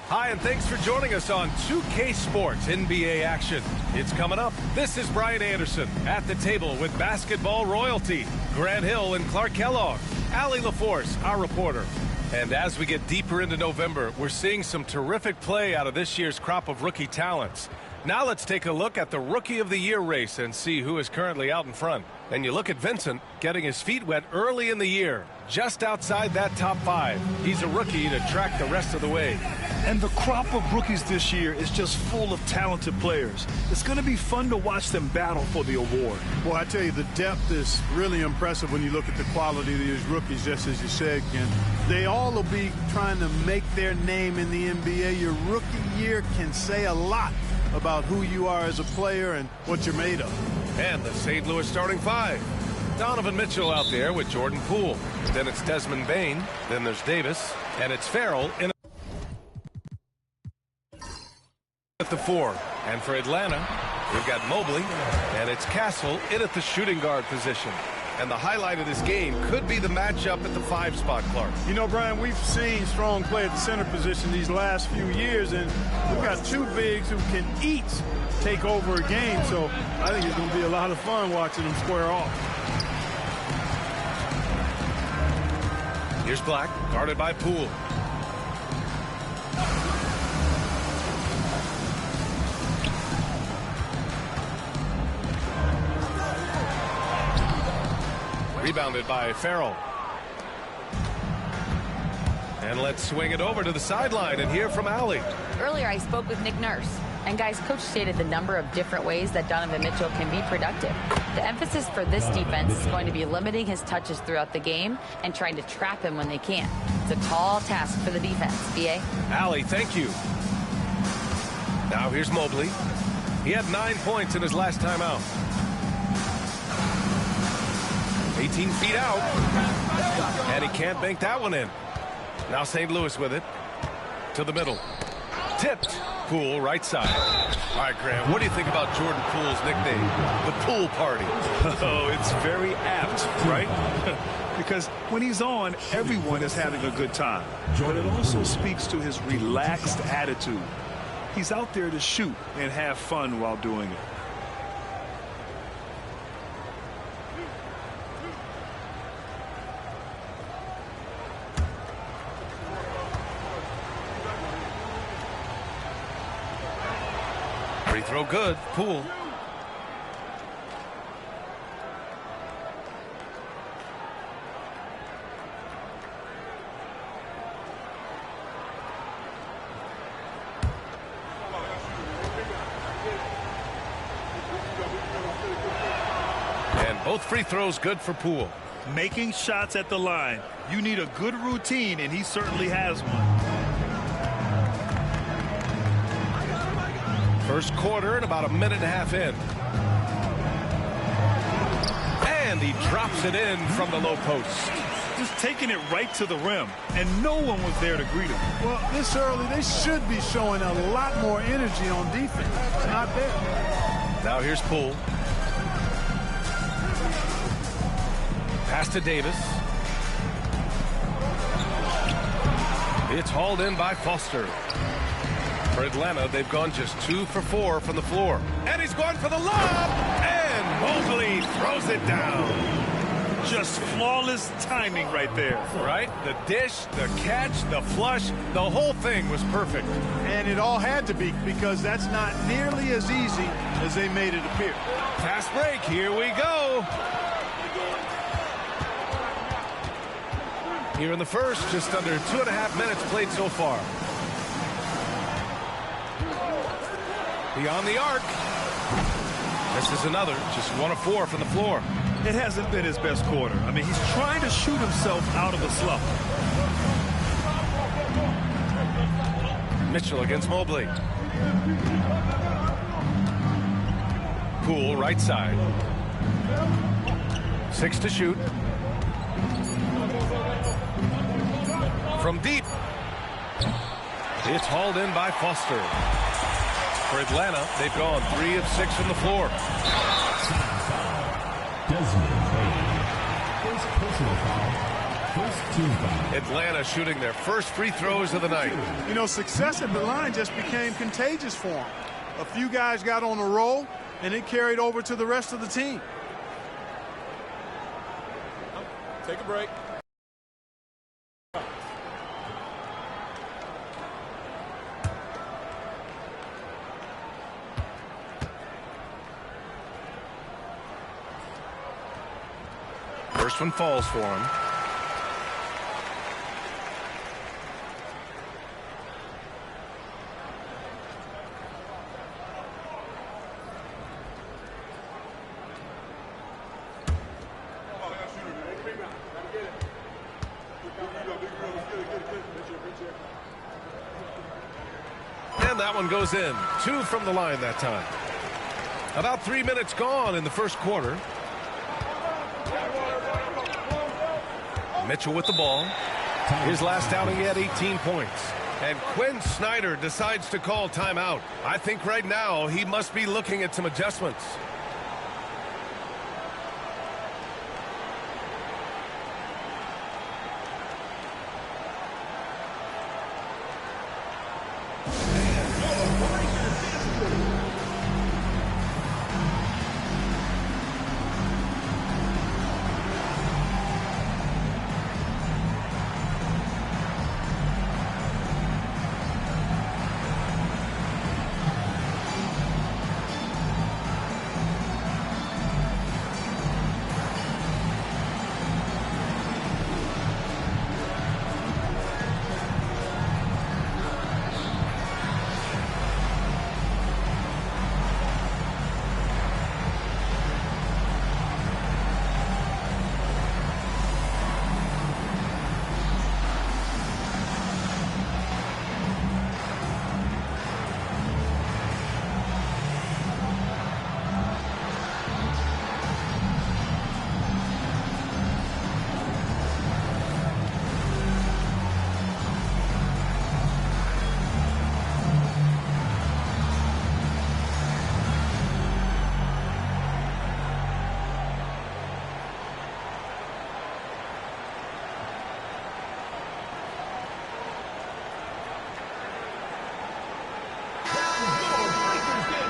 Hi, and thanks for joining us on 2K Sports NBA action. It's coming up. This is Brian Anderson at the table with basketball royalty. Grant Hill and Clark Kellogg. Allie LaForce, our reporter. And as we get deeper into November, we're seeing some terrific play out of this year's crop of rookie talents. Now let's take a look at the Rookie of the Year race and see who is currently out in front. And you look at Vincent getting his feet wet early in the year, just outside that top 5. He's a rookie to track the rest of the way. And the crop of rookies this year is just full of talented players. It's going to be fun to watch them battle for the award. Well, I tell you, the depth is really impressive when you look at the quality of these rookies, just as you said, Ken. They all will be trying to make their name in the NBA. Your rookie year can say a lot about who you are as a player and what you're made of. And the St. Louis starting 5. Donovan Mitchell out there with Jordan Poole. Then it's Desmond Bane. Then there's Davis. And it's Farrell in at the 4. And for Atlanta, we've got Mobley. And it's Castle in at the shooting guard position. And the highlight of this game could be the matchup at the 5 spot, Clark. You know, Brian, we've seen strong play at the center position these last few years, and we've got 2 bigs who can each take over a game, so I think it's going to be a lot of fun watching them square off. Here's Black, guarded by Poole. Rebounded by Farrell. And let's swing it over to the sideline and hear from Allie. Earlier, I spoke with Nick Nurse. And, guys, Coach stated the number of different ways that Donovan Mitchell can be productive. The emphasis for this defense is going to be limiting his touches throughout the game and trying to trap him when they can. It's a tall task for the defense. B.A.? Allie, thank you. Now here's Mobley. He had 9 points in his last time out. 18 feet out. And he can't bank that one in. Now St. Louis with it. To the middle. Tipped. Poole, right side. All right, Graham, what do you think about Jordan Poole's nickname, the Pool Party? Oh, it's very apt, right? Because when he's on, everyone is having a good time. But it also speaks to his relaxed attitude. He's out there to shoot and have fun while doing it. Free throw good. Poole. And both free throws good for Poole. Making shots at the line. You need a good routine, and he certainly has one. First quarter and about a minute and a half in. And he drops it in from the low post. Just taking it right to the rim, and no one was there to greet him. Well, this early, they should be showing a lot more energy on defense. It's not there. Now here's Poole. Pass to Davis. It's hauled in by Foster. For Atlanta, they've gone just 2 for 4 from the floor. And he's going for the lob! And Mobley throws it down. Just flawless timing right there. Right? The dish, the catch, the flush, the whole thing was perfect. And it all had to be, because that's not nearly as easy as they made it appear. Fast break, here we go. Here in the first, just under 2.5 minutes played so far. Beyond the arc. This is another, just 1 of 4 from the floor. It hasn't been his best quarter. I mean, he's trying to shoot himself out of a slump. Mitchell against Mobley. Poole, right side. 6 to shoot. From deep. It's hauled in by Foster. For Atlanta, they've gone 3 of 6 from the floor. Desmond Bane. First personal foul. First Atlanta shooting their first free throws of the night. You know, success at the line just became contagious for them. A few guys got on a roll, and it carried over to the rest of the team. Take a break. First one falls for him. And that one goes in. 2 from the line that time. About 3 minutes gone in the first quarter. Mitchell with the ball. His last outing, he had 18 points. And Quinn Snyder decides to call timeout. I think right now he must be looking at some adjustments.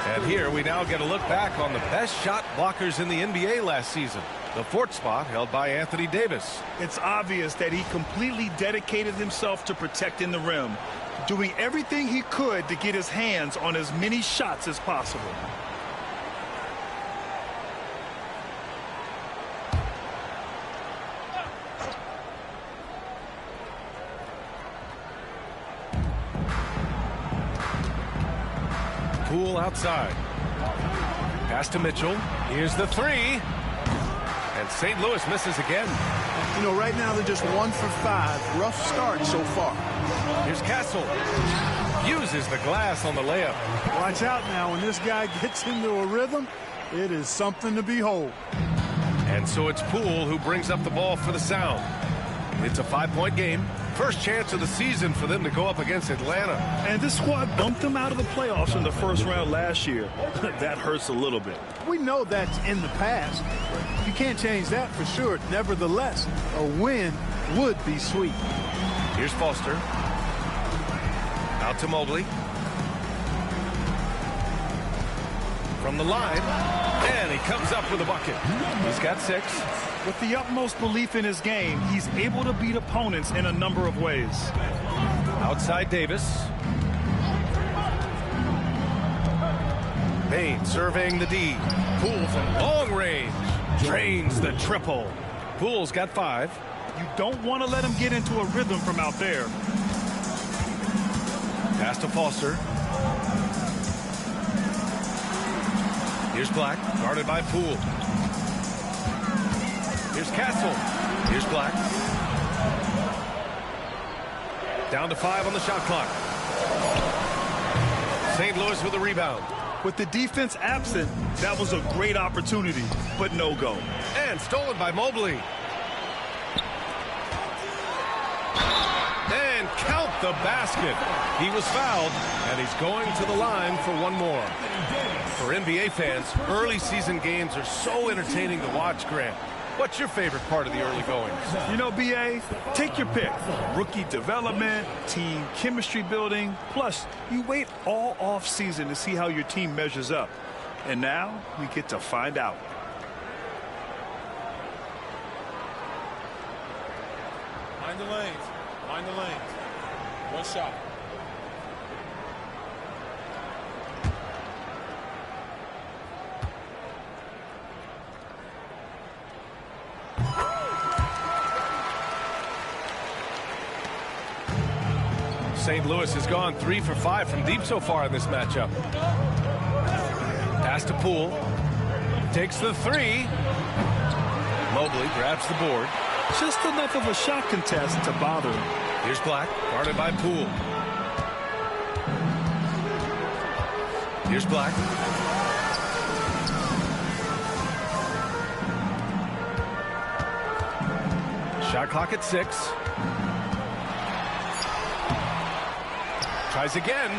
And here we now get a look back on the best shot blockers in the NBA last season. The 4th spot held by Anthony Davis. It's obvious that he completely dedicated himself to protecting the rim, doing everything he could to get his hands on as many shots as possible. Poole outside. Pass to Mitchell. Here's the 3. And St. Louis misses again. You know, right now they're just 1 for 5. Rough start so far. Here's Castle. Uses the glass on the layup. Watch out now. When this guy gets into a rhythm, it is something to behold. And so it's Poole who brings up the ball for the Sound. It's a 5-point game. First chance of the season for them to go up against Atlanta. And this squad bumped them out of the playoffs in the first round last year. That hurts a little bit. We know that's in the past. You can't change that for sure. Nevertheless, a win would be sweet. Here's Foster. Out to Mobley. From the line. And he comes up with a bucket. He's got 6. With the utmost belief in his game, he's able to beat opponents in a number of ways. Outside Davis. Bain surveying the D. Poole from long range. Drains the triple. Poole's got 5. You don't want to let him get into a rhythm from out there. Pass to Foster. Here's Black, guarded by Poole. Here's Castle. Here's Black. Down to 5 on the shot clock. St. Louis with a rebound. With the defense absent, that was a great opportunity, but no go. And stolen by Mobley. And count the basket. He was fouled, and he's going to the line for one more. For NBA fans, early season games are so entertaining to watch, Grant. What's your favorite part of the early goings? You know, B.A., take your pick. Rookie development, team chemistry building. Plus, you wait all off season to see how your team measures up. And now we get to find out. Mind the lanes. Mind the lanes. One shot. St. Louis has gone 3 for 5 from deep so far in this matchup. Pass to Poole. Takes the 3. Mobley grabs the board. Just enough of a shot contest to bother him. Here's Black, guarded by Poole. Here's Black. Shot clock at 6. Tries again.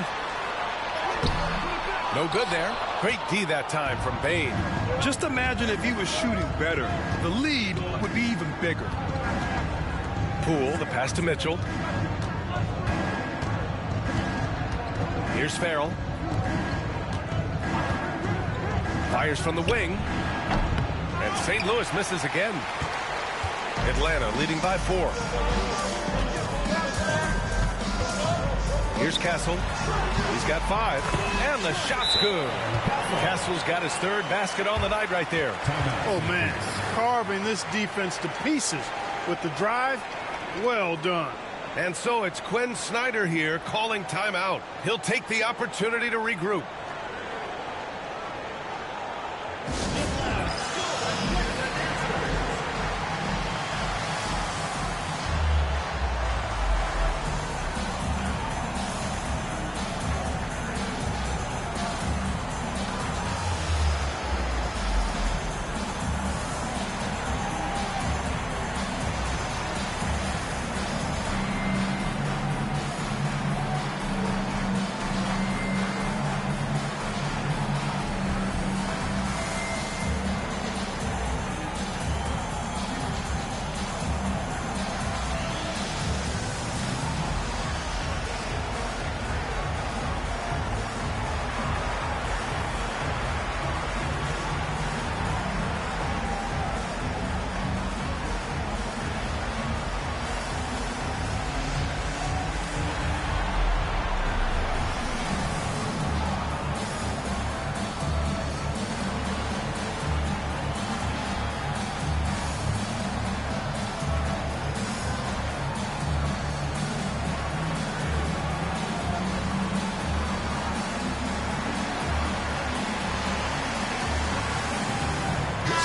No good there. Great D that time from Bane. Just imagine if he was shooting better. The lead would be even bigger. Poole, the pass to Mitchell. Here's Farrell. Fires from the wing. And St. Louis misses again. Atlanta leading by 4. Here's Castle. He's got 5. And the shot's good. Castle's got his 3rd basket on the night right there. Oh, man. Carving this defense to pieces with the drive. Well done. And so it's Quinn Snyder here calling timeout. He'll take the opportunity to regroup.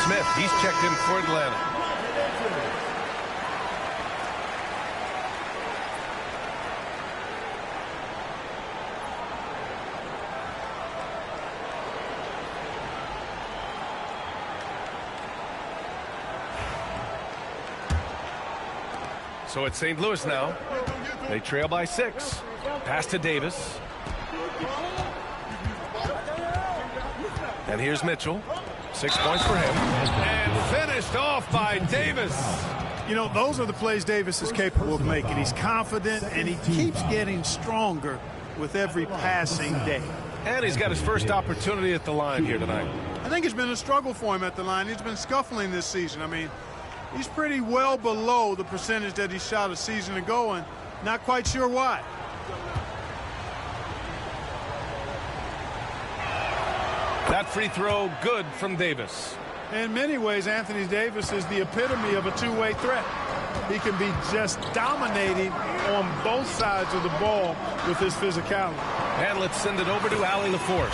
Smith, he's checked in for Atlanta. So it's St. Louis now. They trail by 6. Pass to Davis. And here's Mitchell. 6 points for him. And finished off by Davis. You know, those are the plays Davis is capable of making. He's confident, and he keeps getting stronger with every passing day. And he's got his first opportunity at the line here tonight. I think it's been a struggle for him at the line. He's been scuffling this season. I mean, he's pretty well below the percentage that he shot a season ago, and not quite sure why. That free throw good from Davis. In many ways, Anthony Davis is the epitome of a two-way threat. He can be just dominating on both sides of the ball with his physicality. And let's send it over to Allie LaForce.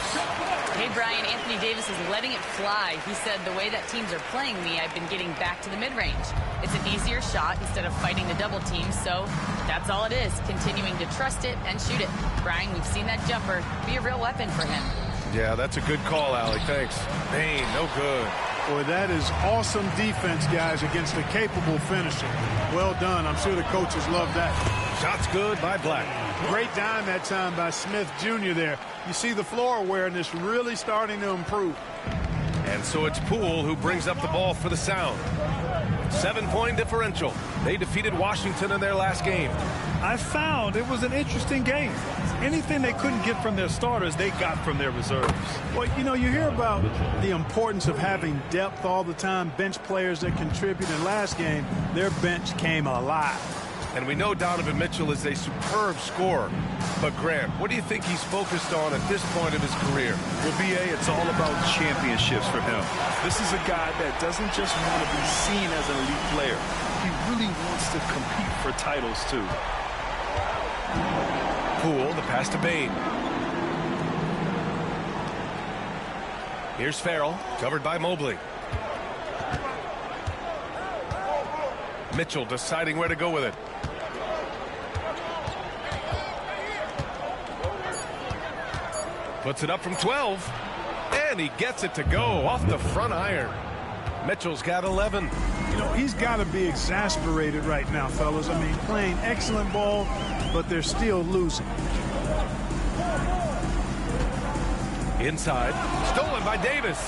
Hey, Brian, Anthony Davis is letting it fly. He said, the way that teams are playing me, I've been getting back to the mid-range. It's an easier shot instead of fighting the double team, so that's all it is, continuing to trust it and shoot it. Brian, we've seen that jumper be a real weapon for him. Yeah, that's a good call, Allie. Thanks. Bane, no good. Boy, that is awesome defense, guys, against a capable finisher. Well done. I'm sure the coaches love that. Shots good by Black. Great dime that time by Smith Jr. there. You see the floor awareness really starting to improve. And so it's Poole who brings up the ball for the Sound. 7-point differential. They defeated Washington in their last game. I found it was an interesting game. Anything they couldn't get from their starters, they got from their reserves. Well, you know, you hear about the importance of having depth all the time, bench players that contribute. In last game, their bench came alive. And we know Donovan Mitchell is a superb scorer. But, Grant, what do you think he's focused on at this point of his career? Well, B.A., it's all about championships for him. This is a guy that doesn't just want to be seen as an elite player. He really wants to compete for titles, too. Poole, the pass to Bain. Here's Farrell, covered by Mobley. Mitchell deciding where to go with it. Puts it up from 12. And he gets it to go off the front iron. Mitchell's got 11. You know, he's got to be exasperated right now, fellas. I mean, playing excellent ball, but they're still losing. Inside. Stolen by Davis.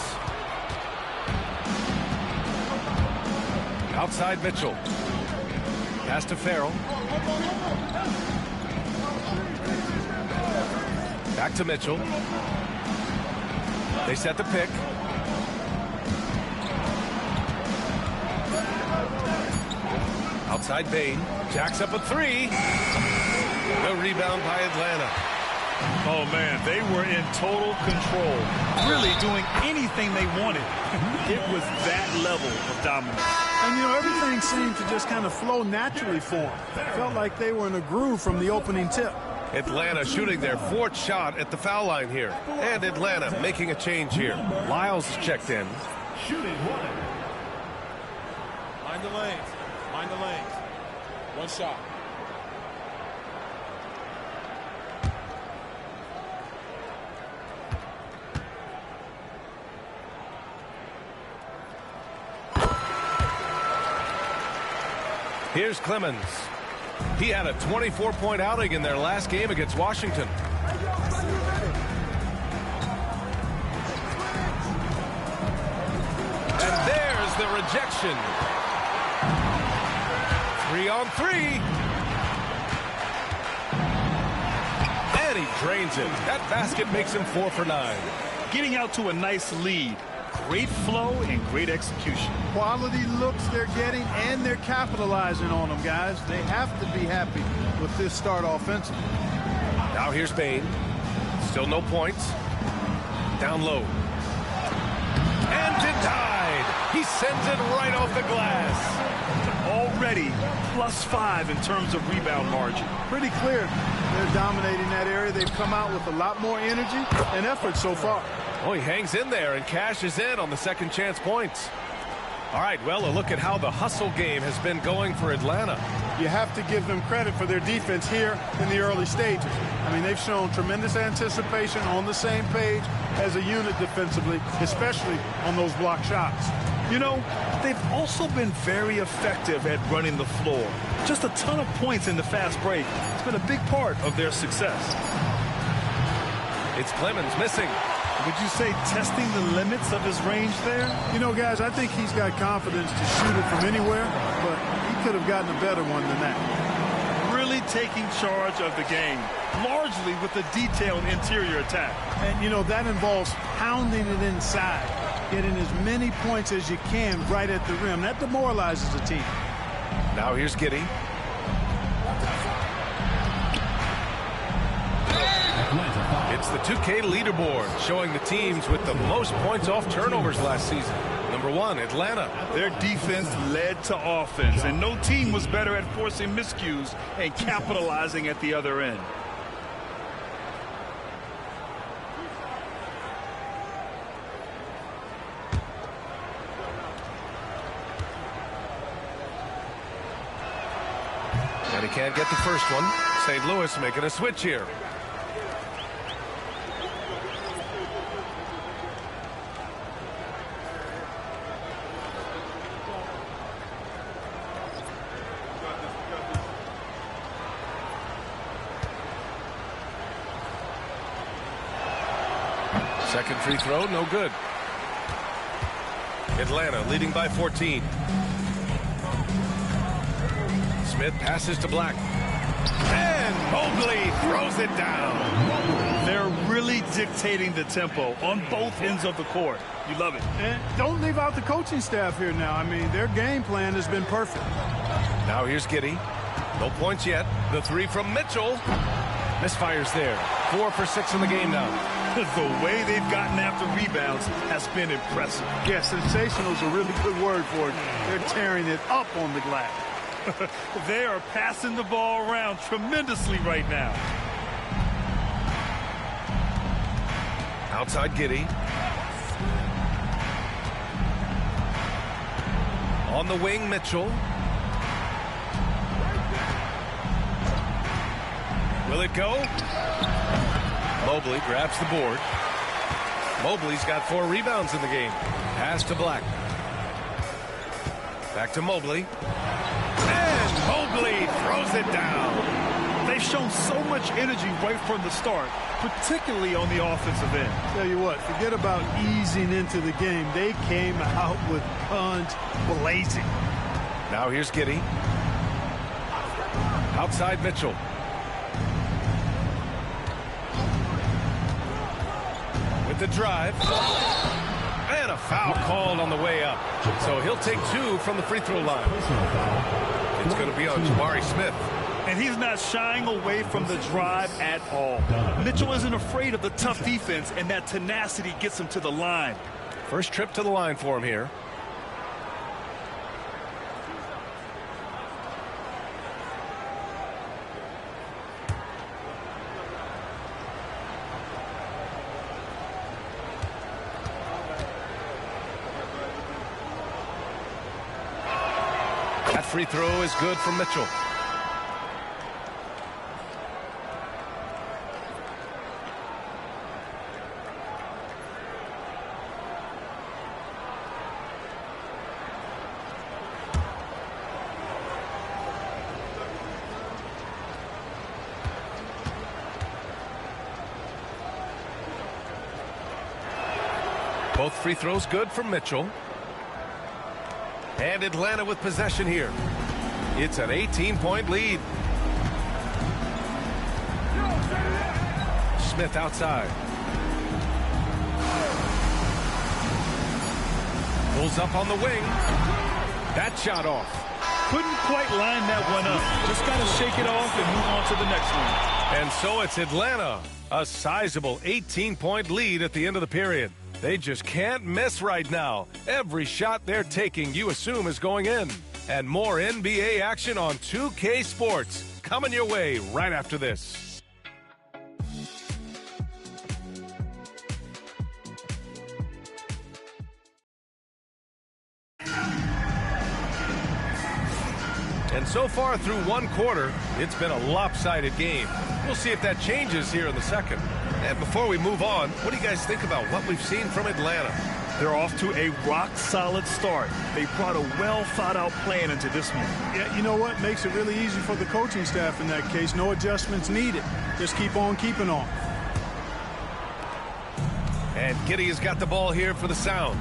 Outside Mitchell. Pass to Farrell. Back to Mitchell. They set the pick. Outside Bain. Jacks up a three. No rebound by Atlanta. Oh, man, they were in total control. Really doing anything they wanted. It was that level of dominance. And, you know, everything seemed to just kind of flow naturally for them. Felt like they were in a groove from the opening tip. Atlanta shooting their 4th shot at the foul line here. And Atlanta making a change here. Lyles is checked in. Shooting one. Mind the lanes. Mind the lanes. One shot. Here's Clemens. He had a 24-point outing in their last game against Washington. And there's the rejection. 3-on-3. And he drains it. That basket makes him 4 for 9. Getting out to a nice lead. Great flow and great execution. Quality looks they're getting, and they're capitalizing on them, guys. They have to be happy with this start offensively. Now here's Bain. Still no points. Down low. And denied. He sends it right off the glass. Already +5 in terms of rebound margin. Pretty clear they're dominating that area. They've come out with a lot more energy and effort so far. Oh, he hangs in there and cashes in on the second chance points. All right, well, a look at how the hustle game has been going for Atlanta. You have to give them credit for their defense here in the early stages. I mean, they've shown tremendous anticipation, on the same page as a unit defensively, especially on those block shots. You know, they've also been very effective at running the floor. Just a ton of points in the fast break. It's been a big part of their success. It's Clemens missing. Would you say testing the limits of his range there? You know, guys, I think he's got confidence to shoot it from anywhere, but he could have gotten a better one than that. Really taking charge of the game, largely with a detailed interior attack. And, you know, that involves pounding it inside, getting as many points as you can right at the rim. That demoralizes a team. Now here's Giddey. It's the 2K leaderboard showing the teams with the most points off turnovers last season. Number 1, Atlanta. Their defense led to offense, and no team was better at forcing miscues and capitalizing at the other end. And he can't get the first one. St. Louis making a switch here. Second free throw, no good. Atlanta leading by 14. Smith passes to Black. And Mobley throws it down. They're really dictating the tempo on both ends of the court. You love it. And don't leave out the coaching staff here now. I mean, their game plan has been perfect. Now here's Giddey. No points yet. The three from Mitchell. Misfires there. 4 for 6 in the game now. The way they've gotten after rebounds has been impressive. Yeah, sensational is a really good word for it. They're tearing it up on the glass. They are passing the ball around tremendously right now. Outside Giddey. On the wing, Mitchell. Will it go? Mobley grabs the board. Mobley's got 4 rebounds in the game. Pass to Black. Back to Mobley. And Mobley throws it down. They've shown so much energy right from the start, particularly on the offensive end. Tell you what, forget about easing into the game. They came out with guns blazing. Now here's Giddey. Outside Mitchell. With the drive. And a foul called on the way up. So he'll take 2 from the free throw line. It's going to be on Jabari Smith. And he's not shying away from the drive at all. Mitchell isn't afraid of the tough defense, and that tenacity gets him to the line. First trip to the line for him here. That free throw is good from Mitchell. Both free throws good from Mitchell. And Atlanta with possession here. It's an 18-point lead. Smith outside. Pulls up on the wing. That shot off. Couldn't quite line that one up. Just got to shake it off and move on to the next one. And so it's Atlanta. A sizable 18-point lead at the end of the period. They just can't miss right now. Every shot they're taking, you assume, is going in. And more NBA action on 2K Sports coming your way right after this. And so far through one quarter, it's been a lopsided game. We'll see if that changes here in the second. And before we move on, what do you guys think about what we've seen from Atlanta? They're off to a rock-solid start. They brought a well-thought-out plan into this one. Yeah, you know what? Makes it really easy for the coaching staff in that case. No adjustments needed. Just keep on keeping on. And Giddey has got the ball here for the Sound.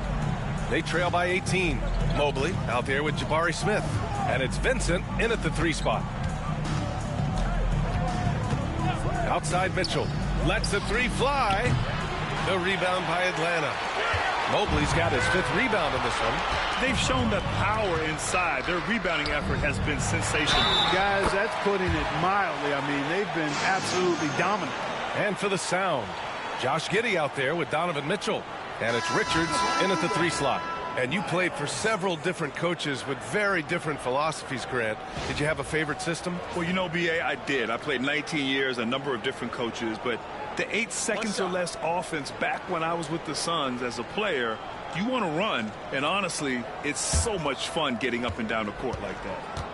They trail by 18. Mobley out there with Jabari Smith. And it's Vincent in at the 3 spot. Outside Mitchell. Lets the 3 fly. The rebound by Atlanta. Mobley's got his 5th rebound in this one. They've shown the power inside. Their rebounding effort has been sensational. Guys, that's putting it mildly. I mean, they've been absolutely dominant. And for the Sound, Josh Giddey out there with Donovan Mitchell. And it's Richards in at the 3 slot. And you played for several different coaches with very different philosophies, Grant. Did you have a favorite system? Well, you know, B.A., I did. I played 19 years, a number of different coaches, but the 8 seconds or less offense back when I was with the Suns as a player, you want to run, and honestly, it's so much fun getting up and down the court like that.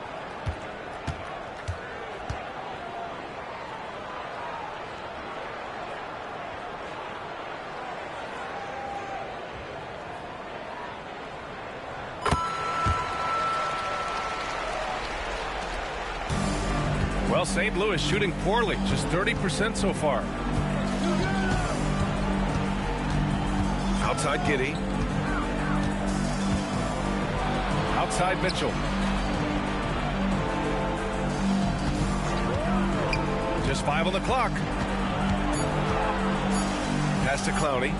Well, St. Louis shooting poorly, just 30% so far. Outside Giddey. Outside Mitchell. There's 5 on the clock. Pass to Clowney.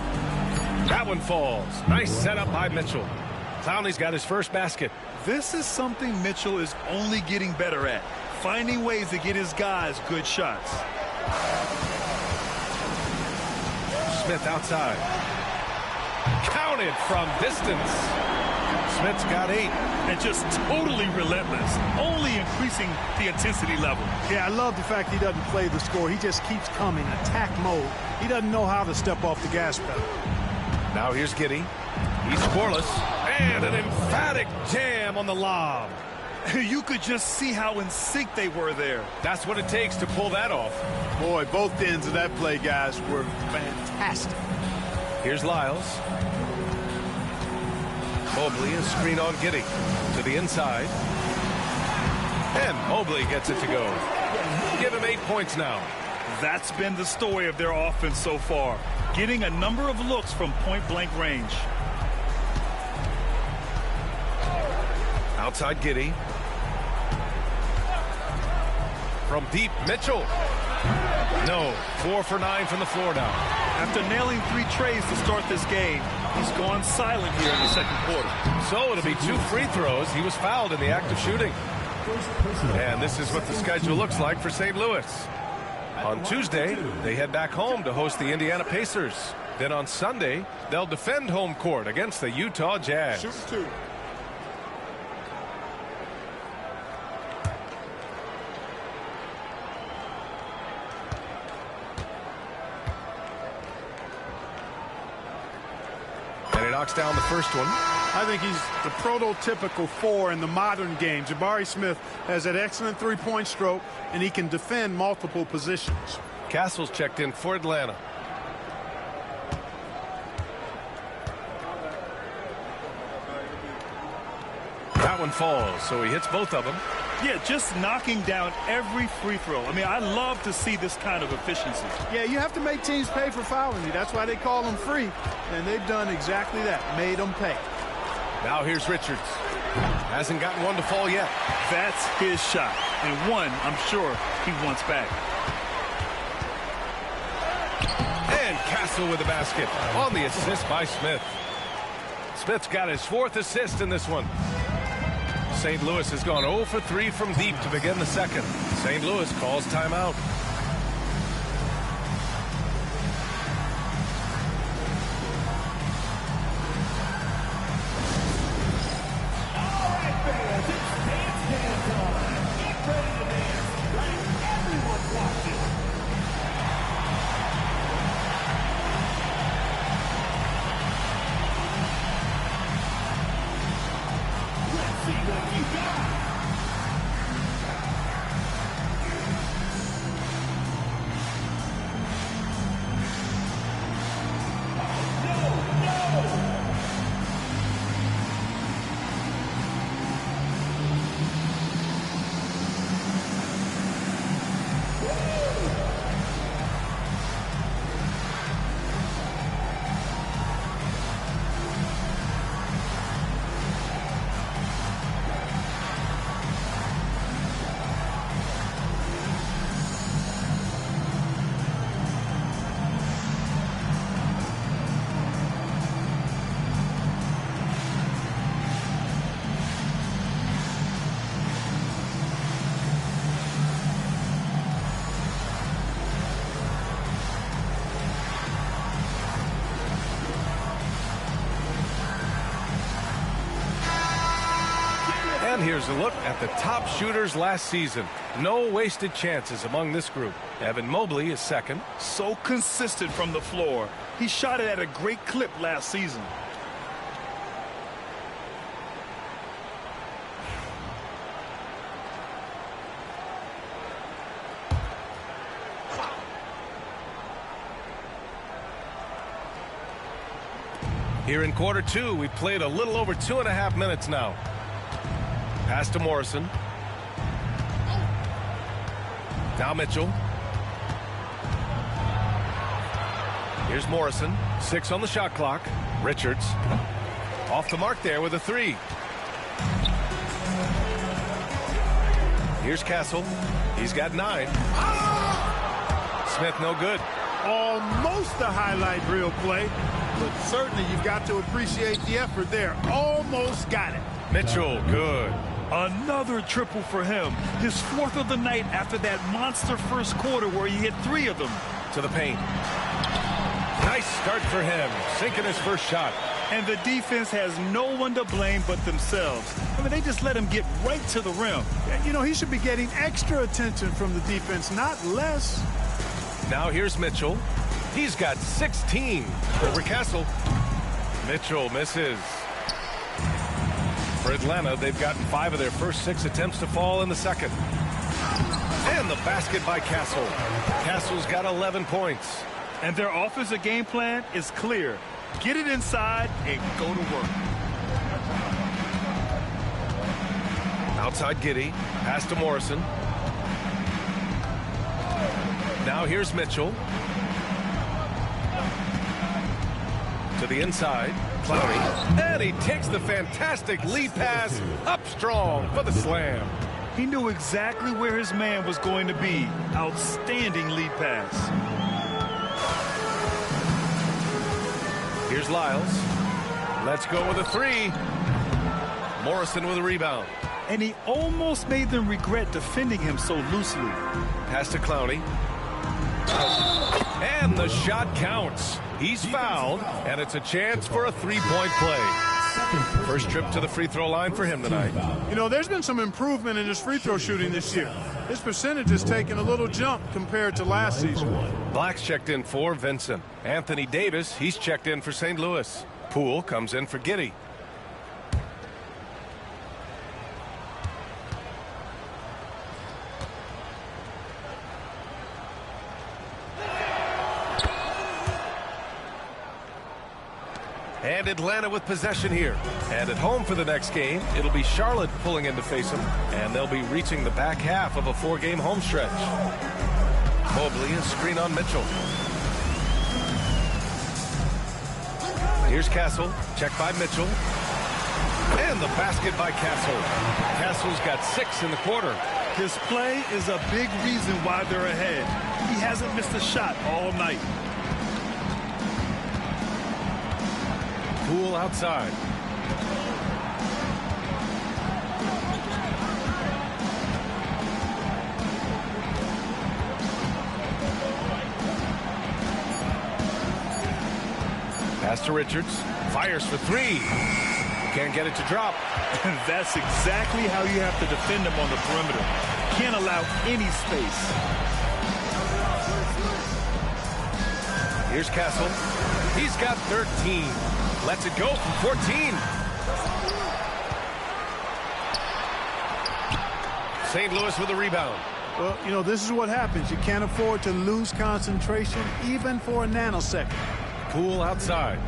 That one falls. Nice setup by Mitchell. Clowney's got his first basket. This is something Mitchell is only getting better at. Finding ways to get his guys good shots. Smith outside. Counted from distance. Smith's got 8. And just totally relentless. Only increasing the intensity level. Yeah, I love the fact he doesn't play the score. He just keeps coming, attack mode. He doesn't know how to step off the gas pedal. Now here's Giddey. He's scoreless. And an emphatic jam on the lob. You could just see how in sync they were there. That's what it takes to pull that off. Boy, both ends of that play, guys, were fantastic. Here's Lyles. Mobley is screen on Giddey to the inside. And Mobley gets it to go. Give him 8 points now. That's been the story of their offense so far. Getting a number of looks from point-blank range. Outside Giddey. From deep, Mitchell. No, 4 for 9 from the floor now. After nailing 3 trays to start this game, he's gone silent here in the second quarter. So it'll be 2 free throws. He was fouled in the act of shooting. And this is what the schedule looks like for St. Louis. On Tuesday, they head back home to host the Indiana Pacers. Then on Sunday, they'll defend home court against the Utah Jazz. Shoot 2. And he knocks down the first one. I think he's the prototypical 4 in the modern game. Jabari Smith has an excellent three-point stroke, and he can defend multiple positions. Castle's checked in for Atlanta. That one falls, so he hits both of them. Yeah, just knocking down every free throw. I mean, I love to see this kind of efficiency. Yeah, you have to make teams pay for fouling you. That's why they call them free. And they've done exactly that, made them pay. Now here's Richards. Hasn't gotten one to fall yet. That's his shot. And one, I'm sure, he wants back. And Castle with the basket on the assist by Smith. Smith's got his 4th assist in this one. St. Louis has gone 0 for 3 from deep to begin the second. St. Louis calls timeout. And here's a look at the top shooters last season. No wasted chances among this group. Evan Mobley is second. So consistent from the floor. He shot it at a great clip last season. Here in quarter 2, we've played a little over 2.5 minutes now. Pass to Morrison. Now Mitchell. Here's Morrison. 6 on the shot clock. Richards off the mark there with a 3. Here's Castle. He's got 9. Smith no good. Almost a highlight reel play, but certainly you've got to appreciate the effort there. Almost got it. Mitchell, good. Another triple for him. His 4th of the night after that monster first quarter where he hit 3 of them. To the paint. Nice start for him. Sinking his first shot. And the defense has no one to blame but themselves. I mean, they just let him get right to the rim. You know, he should be getting extra attention from the defense, not less. Now here's Mitchell. He's got 16 over Castle. Mitchell misses. For Atlanta, they've gotten 5 of their first 6 attempts to fall in the second. And the basket by Castle. Castle's got 11 points. And their offensive game plan is clear. Get it inside and go to work. Outside Giddey. Pass to Morrison. Now here's Mitchell. To the inside. Clowney. And he takes the fantastic lead pass up strong for the slam. He knew exactly where his man was going to be. Outstanding lead pass. Here's Lyles. Let's go with a 3. Morrison with a rebound. And he almost made them regret defending him so loosely. Pass to Clowney. And the shot counts. He's fouled, and it's a chance for a 3-point play. First trip to the free throw line for him tonight. You know, there's been some improvement in his free throw shooting this year. His percentage has taken a little jump compared to last season. Black's checked in for Vincent. Anthony Davis, he's checked in for St. Louis. Poole comes in for Giddey. And Atlanta with possession here. And at home for the next game, it'll be Charlotte pulling in to face them. And they'll be reaching the back half of a 4-game home stretch. Mobley, a screen on Mitchell. Here's Castle. Check by Mitchell. And the basket by Castle. Castle's got 6 in the quarter. His play is a big reason why they're ahead. He hasn't missed a shot all night. Poole outside. Pass to Richards. Fires for 3. Can't get it to drop. That's exactly how you have to defend him on the perimeter. Can't allow any space. Here's Castle. He's got 13. Lets it go from 14. St. Louis with a rebound. Well, you know, this is what happens. You can't afford to lose concentration even for a nanosecond. Poole outside.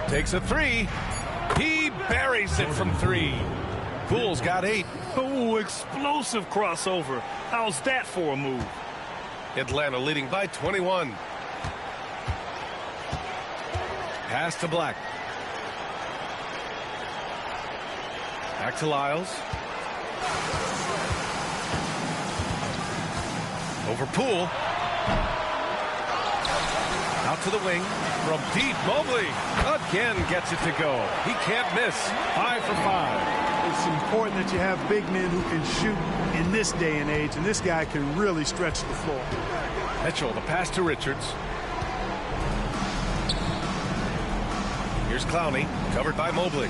Takes a 3. He buries it from 3. Poole's got 8. Oh, explosive crossover. How's that for a move? Atlanta leading by 21. Pass to Black. Back to Lyles. Over Poole. Out to the wing. From deep, Mobley again gets it to go. He can't miss. 5 for 5. It's important that you have big men who can shoot in this day and age, and this guy can really stretch the floor. Mitchell, the pass to Richards. Here's Clowney, covered by Mobley.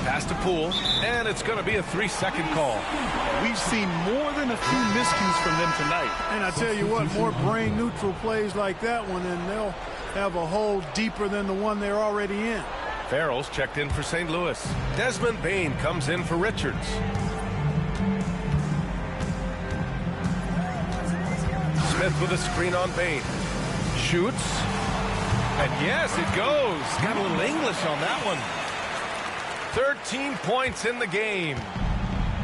Pass to Poole, and it's going to be a 3-second call. We've seen more than a few miscues from them tonight. And I tell you what, more brain-neutral plays like that one, and they'll have a hole deeper than the one they're already in. Farrell's checked in for St. Louis. Desmond Bane comes in for Richards. Smith with a screen on Bane. Shoots. And yes, it goes. Got a little English on that one. 13 points in the game.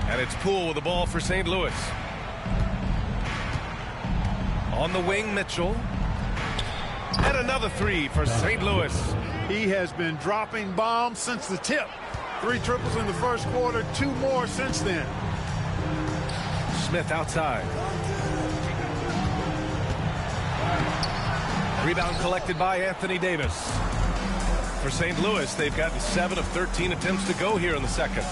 And it's Poole with the ball for St. Louis. On the wing, Mitchell. And another three for St. Louis. He has been dropping bombs since the tip. 3 triples in the first quarter, 2 more since then. Smith outside. Rebound collected by Anthony Davis. For St. Louis, they've gotten 7 of 13 attempts to go here in the second.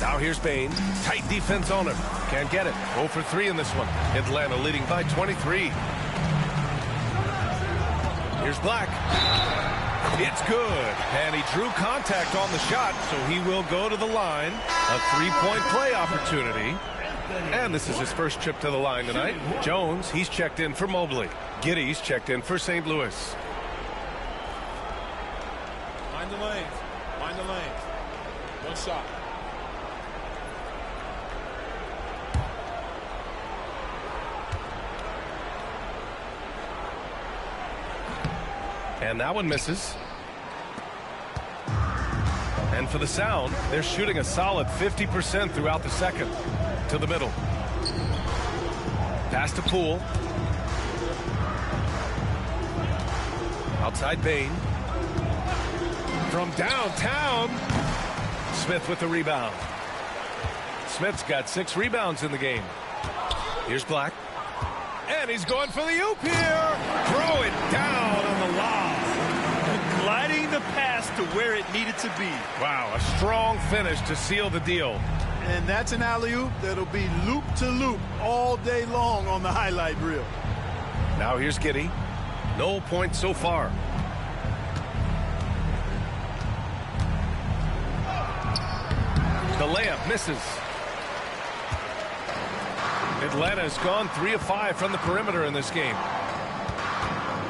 Now here's Bain. Tight defense on him. Can't get it. 0 for 3 in this one. Atlanta leading by 23. Here's Black. It's good. And he drew contact on the shot, so he will go to the line. A 3-point play opportunity. And this is his first trip to the line tonight. Jones, he's checked in for Mobley. Giddey's checked in for St. Louis. Mind the lanes. Mind the lanes. 1 shot. And that one misses. And for the Sound, they're shooting a solid 50% throughout the second. To the middle. Pass to Poole. Outside Bain. From downtown. Smith with the rebound. Smith's got 6 rebounds in the game. Here's Black. And he's going for the oop here. Throw it down on the lob. Gliding the pass to where it needed to be. Wow, a strong finish to seal the deal. And that's an alley-oop that'll be loop to loop all day long on the highlight reel. Now here's Giddey. No points so far. The layup misses. Atlanta's gone 3 of 5 from the perimeter in this game.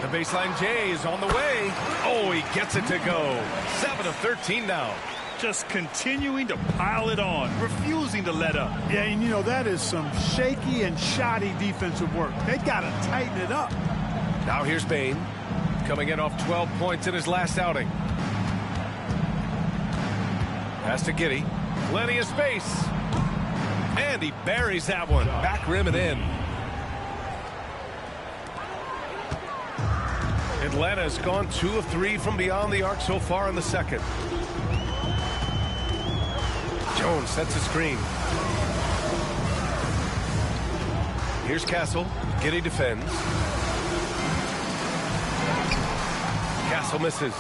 The baseline J is on the way. Oh, he gets it to go. 7 of 13 now. Just continuing to pile it on, refusing to let up. Yeah, and you know, that is some shaky and shoddy defensive work. They got to tighten it up. Now here's Bain, coming in off 12 points in his last outing. Pass to Giddey. Plenty of space. And he buries that one. Back rim and in. Atlanta has gone 2 of 3 from beyond the arc so far in the second. Jones sets a screen. Here's Castle. Giddey defends. Castle misses.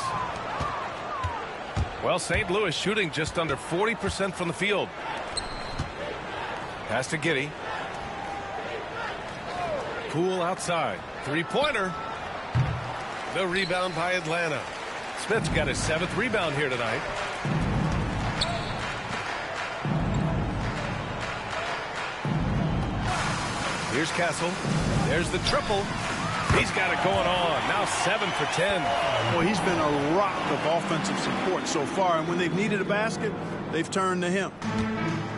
Well, St. Louis shooting just under 40% from the field. Pass to Giddey. Poole outside. 3-pointer. The rebound by Atlanta. Smith's got his 7th rebound here tonight. Here's Castle. There's the triple. He's got it going on. Now 7 for 10. Well, he's been a rock of offensive support so far, and when they've needed a basket, they've turned to him.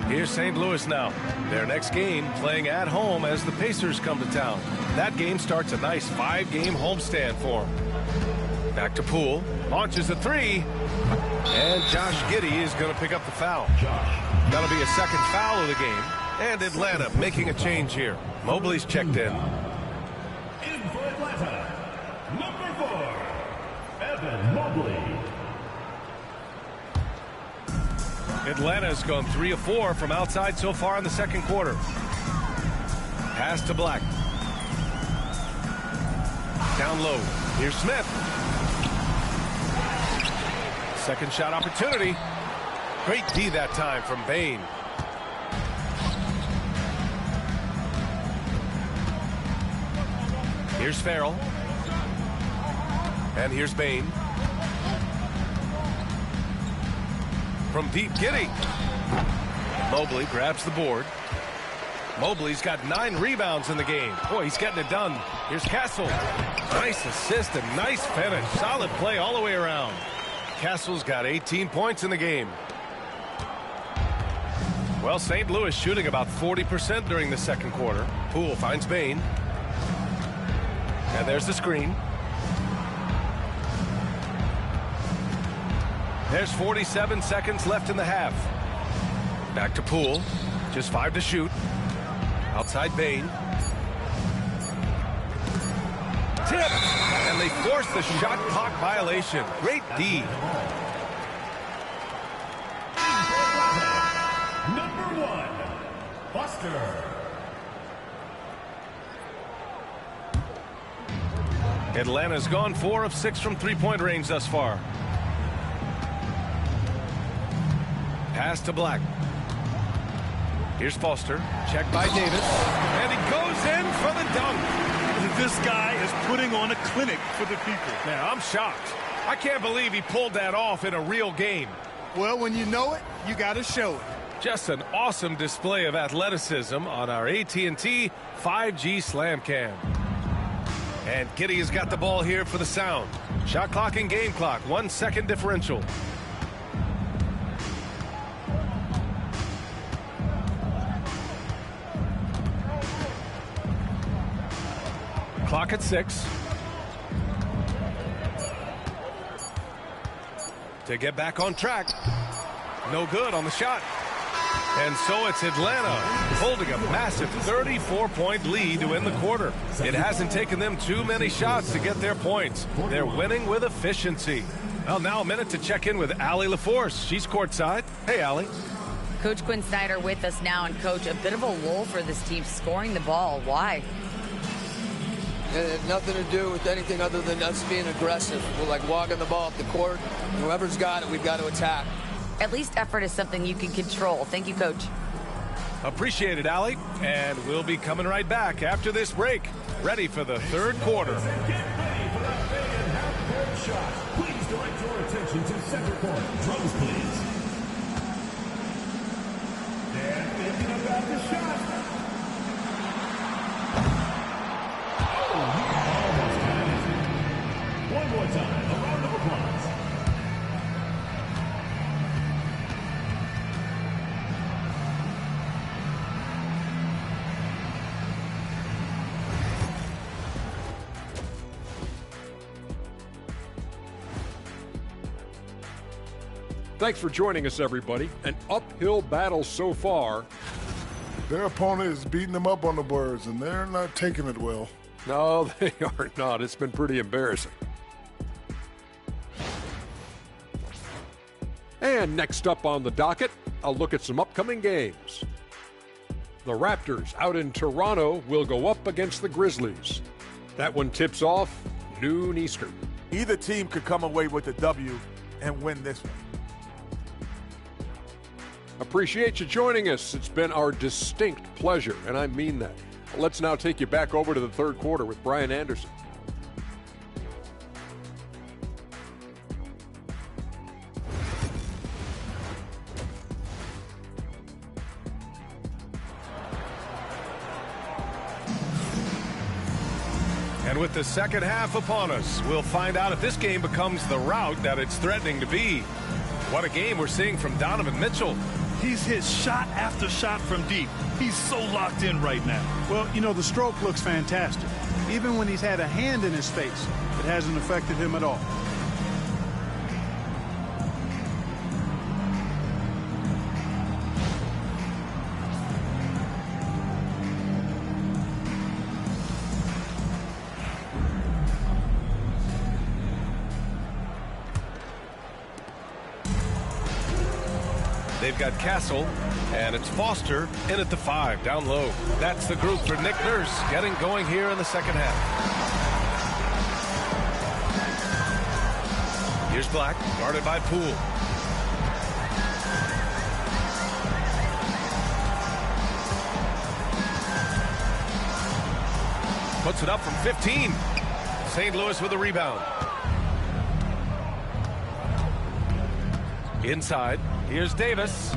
Here's St. Louis now. Their next game playing at home as the Pacers come to town. That game starts a nice 5-game homestand for him. Back to Poole. Launches a 3. And Josh Giddey is going to pick up the foul. That'll be a second foul of the game. And Atlanta making a change here. Mobley's checked in. In for Atlanta, number 4, Evan Mobley. Atlanta's gone 3 of 4 from outside so far in the second quarter. Pass to Black. Down low. Here's Smith. Second shot opportunity. Great D that time from Bain. Here's Farrell. And here's Bain. From deep, Giddey. Mobley grabs the board. Mobley's got 9 rebounds in the game. Boy, he's getting it done. Here's Castle. Nice assist and nice finish. Solid play all the way around. Castle's got 18 points in the game. Well, St. Louis shooting about 40% during the second quarter. Poole finds Bain. And there's the screen. There's 47 seconds left in the half. Back to Poole. Just 5 to shoot. Outside Bain. tipped, and they force the shot clock violation. Great D. Number 1, Foster. Atlanta's gone 4 of 6 from three-point range thus far. Pass to Black. Here's Foster. Check by Davis. And he goes in for the dunk. This guy is putting on a clinic for the people. Now, I'm shocked. I can't believe he pulled that off in a real game. Well, when you know it, you got to show it. Just an awesome display of athleticism on our AT&T 5G Slam Cam. And Kitty has got the ball here for the Sound. Shot clock and game clock, 1 second differential. Clock at 6. To get back on track. No good on the shot. And so it's Atlanta holding a massive 34-point lead to win the quarter. It hasn't taken them too many shots to get their points. They're winning with efficiency. Well, now a minute to check in with Allie LaForce. She's courtside. Hey, Allie. Coach Quinn Snyder with us now. And, Coach, a bit of a lull for this team scoring the ball. Why? It had nothing to do with anything other than us being aggressive. We're like walking the ball up the court. Whoever's got it, we've got to attack. At least effort is something you can control. Thank you, Coach. Appreciate it, Allie. And we'll be coming right back after this break. Ready for the third quarter. Get ready for that big and half-court shot. Please direct your attention to center court. Drums, please. And thinking about the shot. Oh, he almost had it. One more time. A round of applause. Thanks for joining us, everybody. An uphill battle so far. Their opponent is beating them up on the boards, and they're not taking it well. No, they are not. It's been pretty embarrassing. And next up on the docket, I'll look at some upcoming games. The Raptors out in Toronto will go up against the Grizzlies. That one tips off noon Eastern. Either team could come away with a W and win this one. Appreciate you joining us. It's been our distinct pleasure, and I mean that. Let's now take you back over to the third quarter with Brian Anderson. And with the second half upon us, we'll find out if this game becomes the rout that it's threatening to be. What a game we're seeing from Donovan Mitchell. He's hit shot after shot from deep. He's so locked in right now. Well, you know, the stroke looks fantastic. Even when he's had a hand in his face, it hasn't affected him at all. They've got Castle, and it's Foster in at the 5, down low. That's the group for Nick Nurse getting going here in the second half. Here's Black, guarded by Poole. Puts it up from 15. St. Louis with a rebound. Inside. Here's Davis.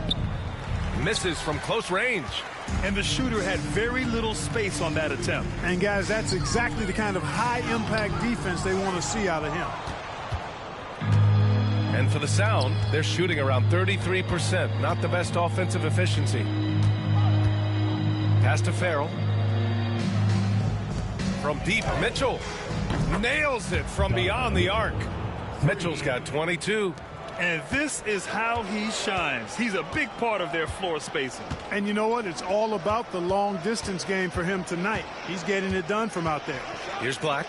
Misses from close range. And the shooter had very little space on that attempt. And, guys, that's exactly the kind of high-impact defense they want to see out of him. And for the Sound, they're shooting around 33%. Not the best offensive efficiency. Pass to Farrell. From deep, Mitchell nails it from beyond the arc. Mitchell's got 22. And this is how he shines. He's a big part of their floor spacing. And you know what? It's all about the long-distance game for him tonight. He's getting it done from out there. Here's Black.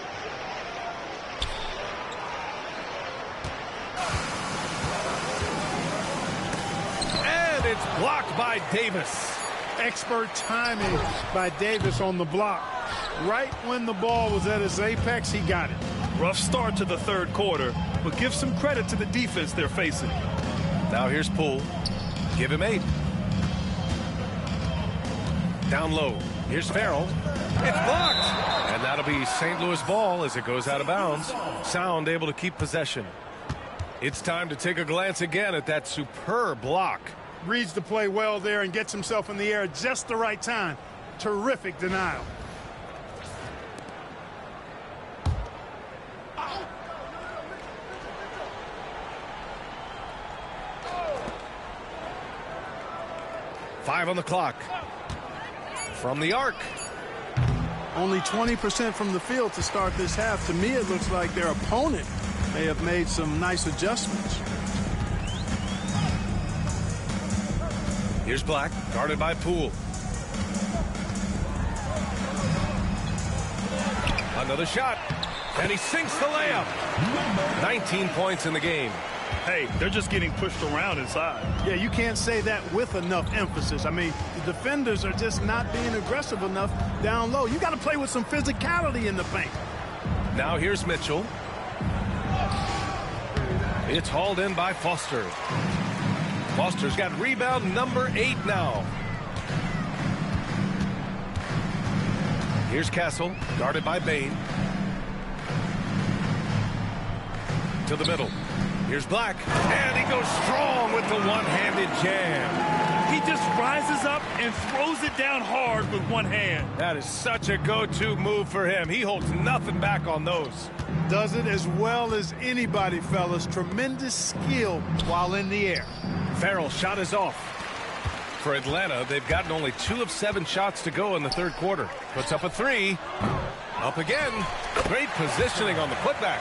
and it's blocked by Davis. Expert timing by Davis on the block. Right when the ball was at its apex, he got it. Rough start to the third quarter, but give some credit to the defense they're facing. Now here's Poole. Give him 8. Down low. Here's Farrell. It's blocked. And that'll be St. Louis ball as it goes out of bounds. Sound able to keep possession. It's time to take a glance again at that superb block. Reads the play well there and gets himself in the air at just the right time. Terrific denial. Five on the clock. From the arc. Only 20% from the field to start this half. To me, it looks like their opponent may have made some nice adjustments. Here's Black, guarded by Poole. Another shot, and he sinks the layup. 19 points in the game. Hey, they're just getting pushed around inside. Yeah, you can't say that with enough emphasis. I mean, the defenders are just not being aggressive enough down low. You got to play with some physicality in the paint. Now here's Mitchell. It's hauled in by Foster. Foster's got rebound number 8 now. Here's Castle, guarded by Bain. To the middle. Here's Black, and he goes strong with the one-handed jam. He just rises up and throws it down hard with one hand. That is such a go-to move for him. He holds nothing back on those. Does it as well as anybody, fellas. Tremendous skill while in the air. Farrell's shot is off. For Atlanta, they've gotten only 2 of 7 shots to go in the third quarter. Puts up a 3. Up again. Great positioning on the putback.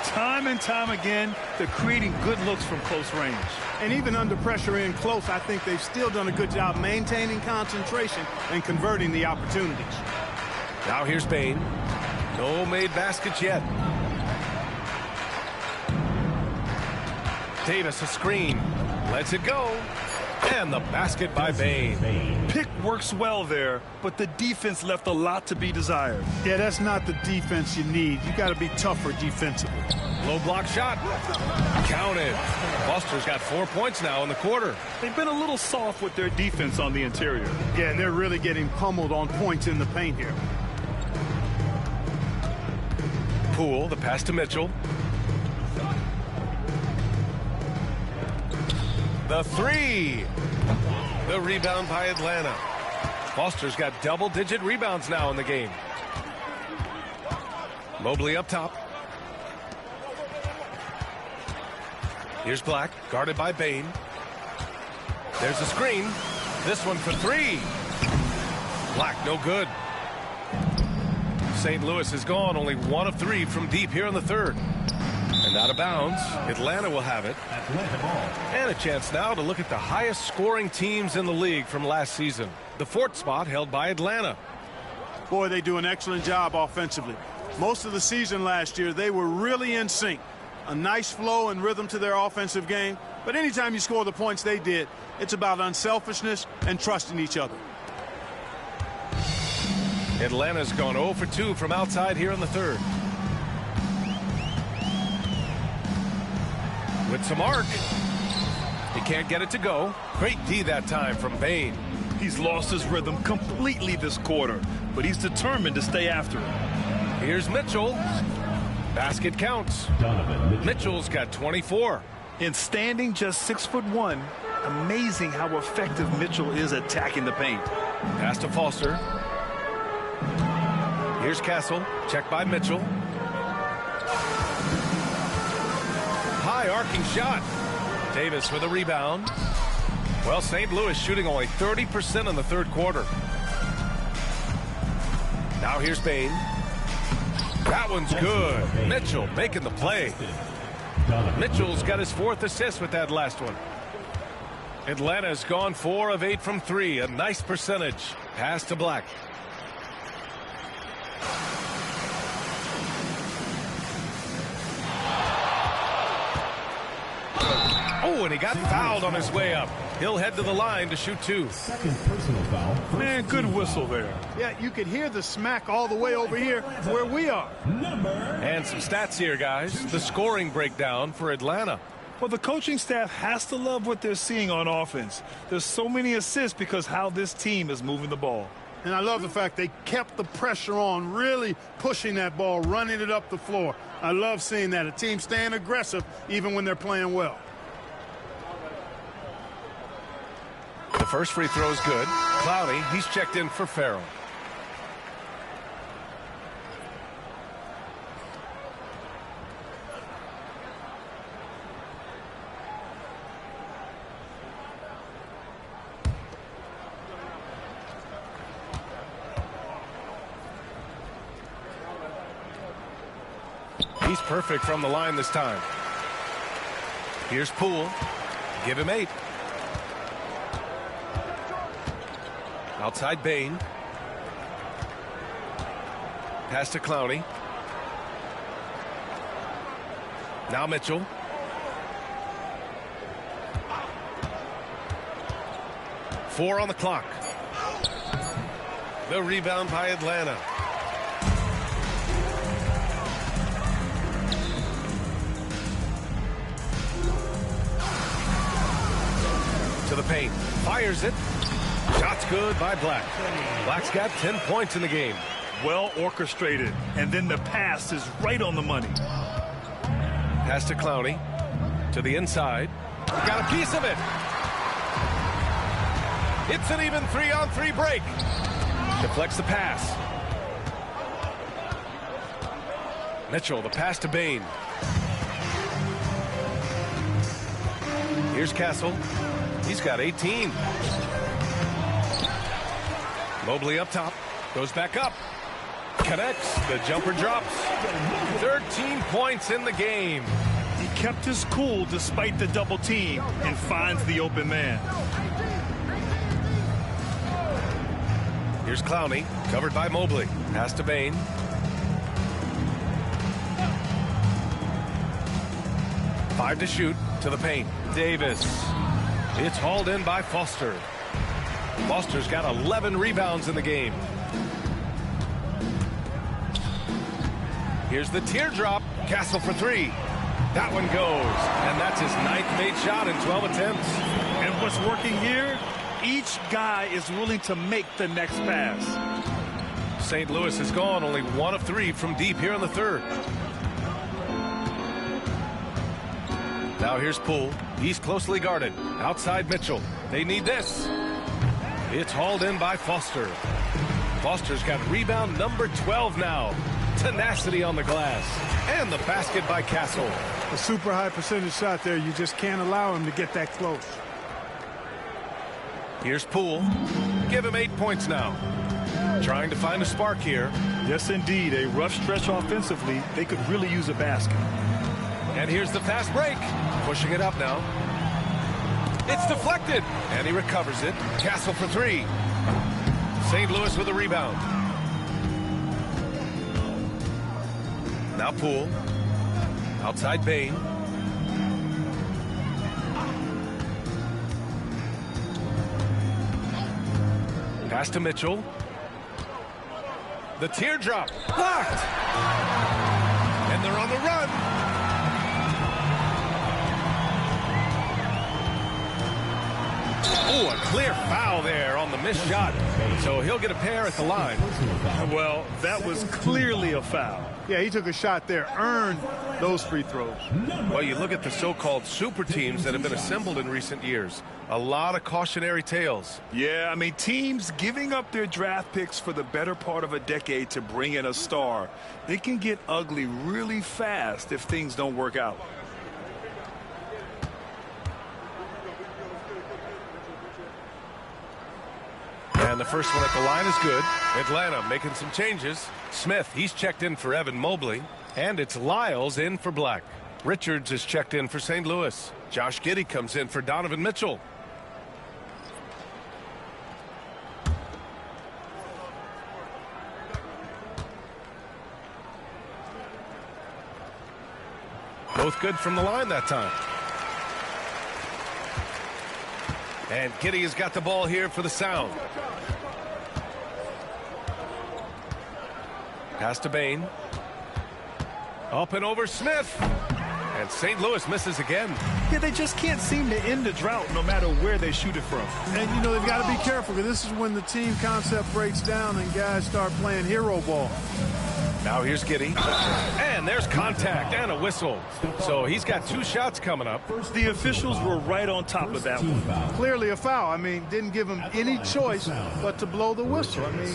Time and time again, they're creating good looks from close range. And even under pressure in close, I think they've still done a good job maintaining concentration and converting the opportunities. Now here's Bain. No made baskets yet. Davis a screen. Lets it go. And the basket by Bain. Pick works well there, but the defense left a lot to be desired. Yeah, that's not the defense you need. You got to be tougher defensively. Low block shot. Counted. Foster's got 4 points now in the quarter. They've been a little soft with their defense on the interior. Yeah, they're really getting pummeled on points in the paint here. Poole, the pass to Mitchell. The 3. The rebound by Atlanta. Foster's got double-digit rebounds now in the game. Mobley up top. Here's Black, guarded by Bain. There's a screen. This one for 3. Black, no good. St. Louis is gone, only 1 of 3 from deep here in the third. And out of bounds, Atlanta will have it. And a chance now to look at the highest scoring teams in the league from last season. The 4th spot held by Atlanta. Boy, they do an excellent job offensively. Most of the season last year, they were really in sync. A nice flow and rhythm to their offensive game. But anytime you score the points they did, it's about unselfishness and trusting each other. Atlanta's gone 0 for 2 from outside here in the third. With some arc. He can't get it to go. Great D that time from Bain. He's lost his rhythm completely this quarter, but he's determined to stay after it. Here's Mitchell. Basket counts. Mitchell's got 24. In standing just 6'1", amazing how effective Mitchell is attacking the paint. Pass to Foster. Here's Castle. Checked by Mitchell. High arcing shot. Davis with a rebound. Well, St. Louis shooting only 30% in the third quarter. Now here's Bain. That one's good. Mitchell making the play. Mitchell's got his 4th assist with that last one. Atlanta's gone 4 of 8 from 3. A nice percentage. Pass to Black. Oh, and he got fouled on his way up. He'll head to the line to shoot 2. Second personal foul. Man, good whistle there. Yeah, you could hear the smack all the way over here where we are. And some stats here, guys. The scoring breakdown for Atlanta. Well, the coaching staff has to love what they're seeing on offense. There's so many assists because how this team is moving the ball. And I love the fact they kept the pressure on, really pushing that ball, running it up the floor. I love seeing that. A team staying aggressive even when they're playing well. The first free throw is good. Clowney, he's checked in for Farrell. He's perfect from the line this time. Here's Poole. Give him 8. Outside Bain. Pass to Clowney. Now Mitchell. Four on the clock. The rebound by Atlanta. To the paint. Fires it. Shot's good by Black. Black's got 10 points in the game. Well orchestrated. And then the pass is right on the money. Pass to Clowney. To the inside. Got a piece of it. It's an even 3-on-3 break. Deflects the pass. Mitchell, the pass to Bain. Here's Castle. He's got 18. Mobley up top. Goes back up. Connects. The jumper drops. 13 points in the game. He kept his cool despite the double team and finds the open man. Here's Clowney. Covered by Mobley. Pass to Bain. Five to shoot. To the paint. Davis. It's hauled in by Foster. Foster's got 11 rebounds in the game. Here's the teardrop. Castle for 3. That one goes. And that's his 9th made shot in 12 attempts. And what's working here? Each guy is willing to make the next pass. St. Louis has gone only 1 of 3 from deep here in the third. Now here's Poole. He's closely guarded. Outside Mitchell. They need this. It's hauled in by Foster. Foster's got rebound number 12 now. Tenacity on the glass. And the basket by Castle. A super high percentage shot there. You just can't allow him to get that close. Here's Poole. Give him 8 points now. Trying to find a spark here. Yes, indeed. A rough stretch offensively. They could really use a basket. And here's the fast break. Pushing it up now. It's deflected. And he recovers it. Castle for 3. St. Louis with a rebound. Now Poole. Outside Bain. Pass to Mitchell. The teardrop. Blocked. And they're on the run. Oh, a clear foul there on the missed shot. So he'll get a pair at the line. Well, that was clearly a foul. Yeah, he took a shot there, earned those free throws. Well, you look at the so-called super teams that have been assembled in recent years. A lot of cautionary tales. Yeah, I mean, teams giving up their draft picks for the better part of a decade to bring in a star. They can get ugly really fast if things don't work out. And the first one at the line is good. Atlanta making some changes. Smith, he's checked in for Evan Mobley. And it's Lyles in for Black. Richards is checked in for St. Louis. Josh Giddey comes in for Donovan Mitchell. Both good from the line that time. And Giddey has got the ball here for the Sound. Pass to Bain. Up and over Smith. And St. Louis misses again. Yeah, they just can't seem to end the drought no matter where they shoot it from. And, you know, they've got to be careful because this is when the team concept breaks down and guys start playing hero ball. Now here's Giddey. And there's contact and a whistle. So he's got 2 shots coming up. The officials were right on top of that one. Clearly a foul. I mean, didn't give him any choice but to blow the whistle. I mean,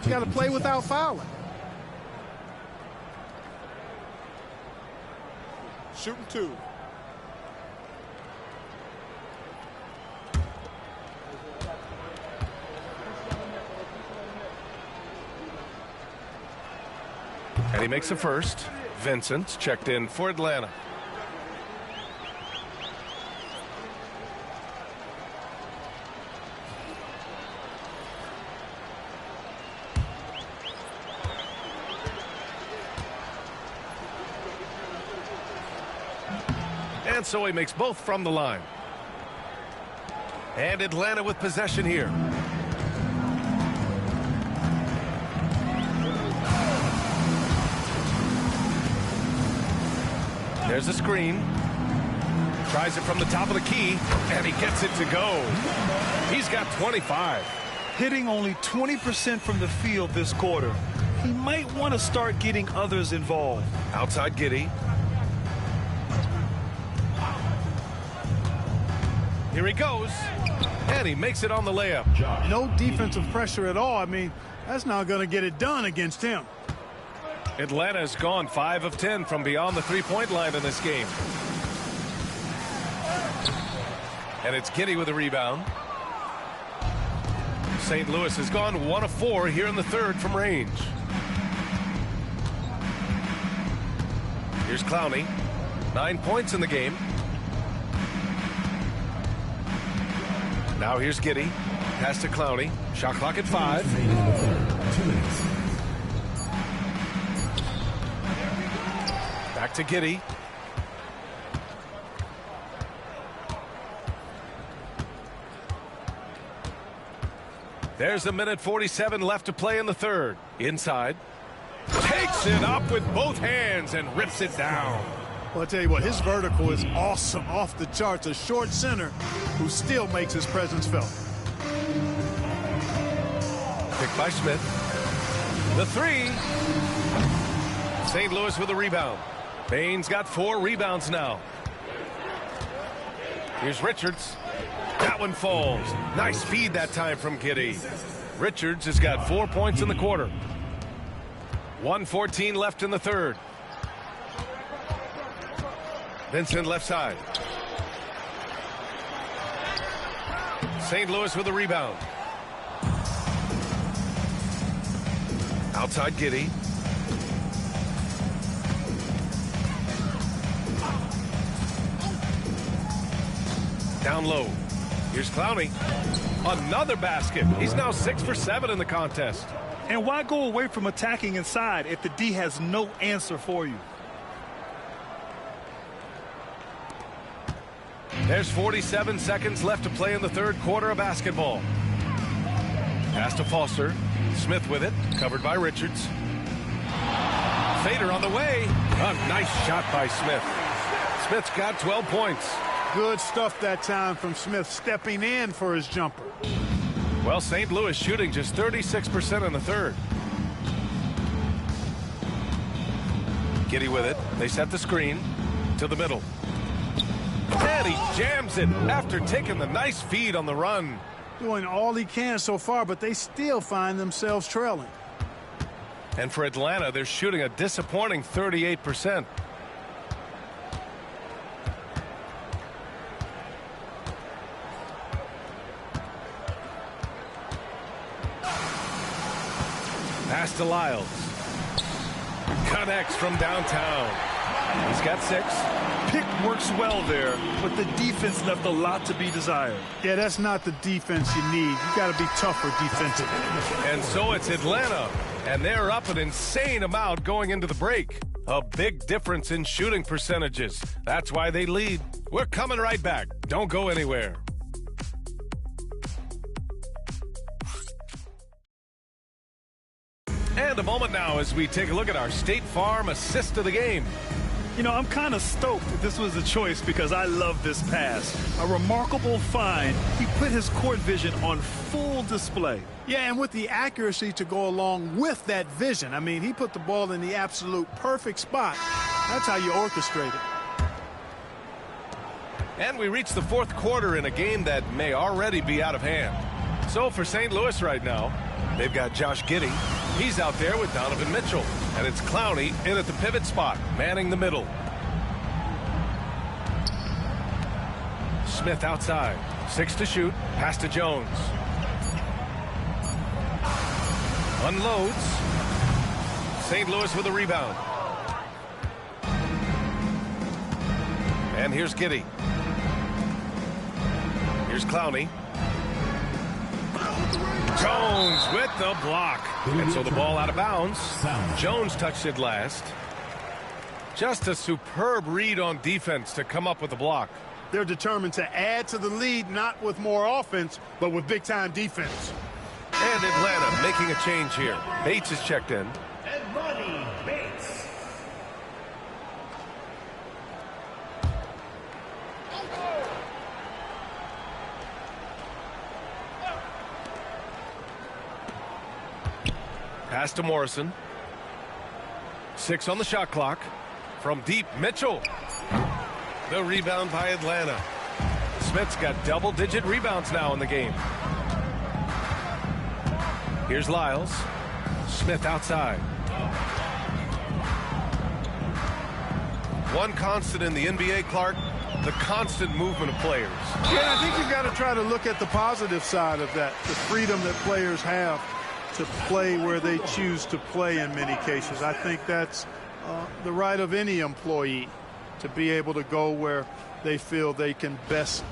you got to play without fouling. Shooting 2. And he makes the first. Vincent checked in for Atlanta. And so he makes both from the line. And Atlanta with possession here. There's a screen. Tries it from the top of the key, and he gets it to go. He's got 25. Hitting only 20% from the field this quarter. He might want to start getting others involved. Outside Giddey. Here he goes, and he makes it on the layup. No defensive pressure at all. I mean, that's not going to get it done against him. Atlanta's gone 5 of 10 from beyond the three-point line in this game. And it's Giddey with a rebound. St. Louis has gone 1 of 4 here in the third from range. Here's Clowney. 9 points in the game. Now here's Giddey. Pass to Clowney. Shot clock at 5. Back to Giddey. There's 1:47 left to play in the third. Inside. Takes it up with both hands and rips it down. Well, I'll tell you what, his vertical is awesome, off the charts. A short center who still makes his presence felt. Picked by Smith. The 3. St. Louis with a rebound. Bain's got 4 rebounds now. Here's Richards. That one falls. Nice feed that time from Giddey. Richards has got 4 points in the quarter. 1:14 left in the third. Vincent left side. St. Louis with a rebound. Outside Giddey. Down low. Here's Clowney. Another basket. He's now 6 for 7 in the contest. And why go away from attacking inside if the D has no answer for you? There's 47 seconds left to play in the third quarter of basketball. Pass to Foster. Smith with it. Covered by Richards. Fader on the way. A nice shot by Smith. Smith's got 12 points. Good stuff that time from Smith, stepping in for his jumper. Well, St. Louis shooting just 36% in the third. Giddey with it. They set the screen to the middle. And he jams it after taking the nice feed on the run. Doing all he can so far, but they still find themselves trailing. And for Atlanta, they're shooting a disappointing 38%. Pass to Lyles. Connects from downtown. He's got 6. Pick works well there, but the defense left a lot to be desired. Yeah, that's not the defense you need. You got to be tougher defensively. And so it's Atlanta, and they're up an insane amount going into the break. A big difference in shooting percentages. That's why they lead. We're coming right back. Don't go anywhere. And a moment now as we take a look at our State Farm assist of the game. You know, I'm kind of stoked that this was a choice because I love this pass. A remarkable find. He put his court vision on full display. Yeah, and with the accuracy to go along with that vision. I mean, he put the ball in the absolute perfect spot. That's how you orchestrate it. And we reach the fourth quarter in a game that may already be out of hand. So for St. Louis right now, they've got Josh Giddey. He's out there with Donovan Mitchell. And it's Clowney in at the pivot spot, manning the middle. Smith outside. 6 to shoot. Pass to Jones. Unloads. St. Louis with a rebound. And here's Giddey. Here's Clowney. Jones with the block. And so the ball out of bounds. Jones touched it last. Just a superb read on defense to come up with the block. They're determined to add to the lead, not with more offense, but with big-time defense. And Atlanta making a change here. Bates is checked in. And Ronnie Bates. Pass to Morrison. 6 on the shot clock. From deep, Mitchell. The rebound by Atlanta. Smith's got double-digit rebounds now in the game. Here's Lyles. Smith outside. One constant in the NBA, Clark, the constant movement of players. Yeah, I think you've got to try to look at the positive side of that, the freedom that players have to play where they choose to play in many cases. I think that's the right of any employee to be able to go where they feel they can best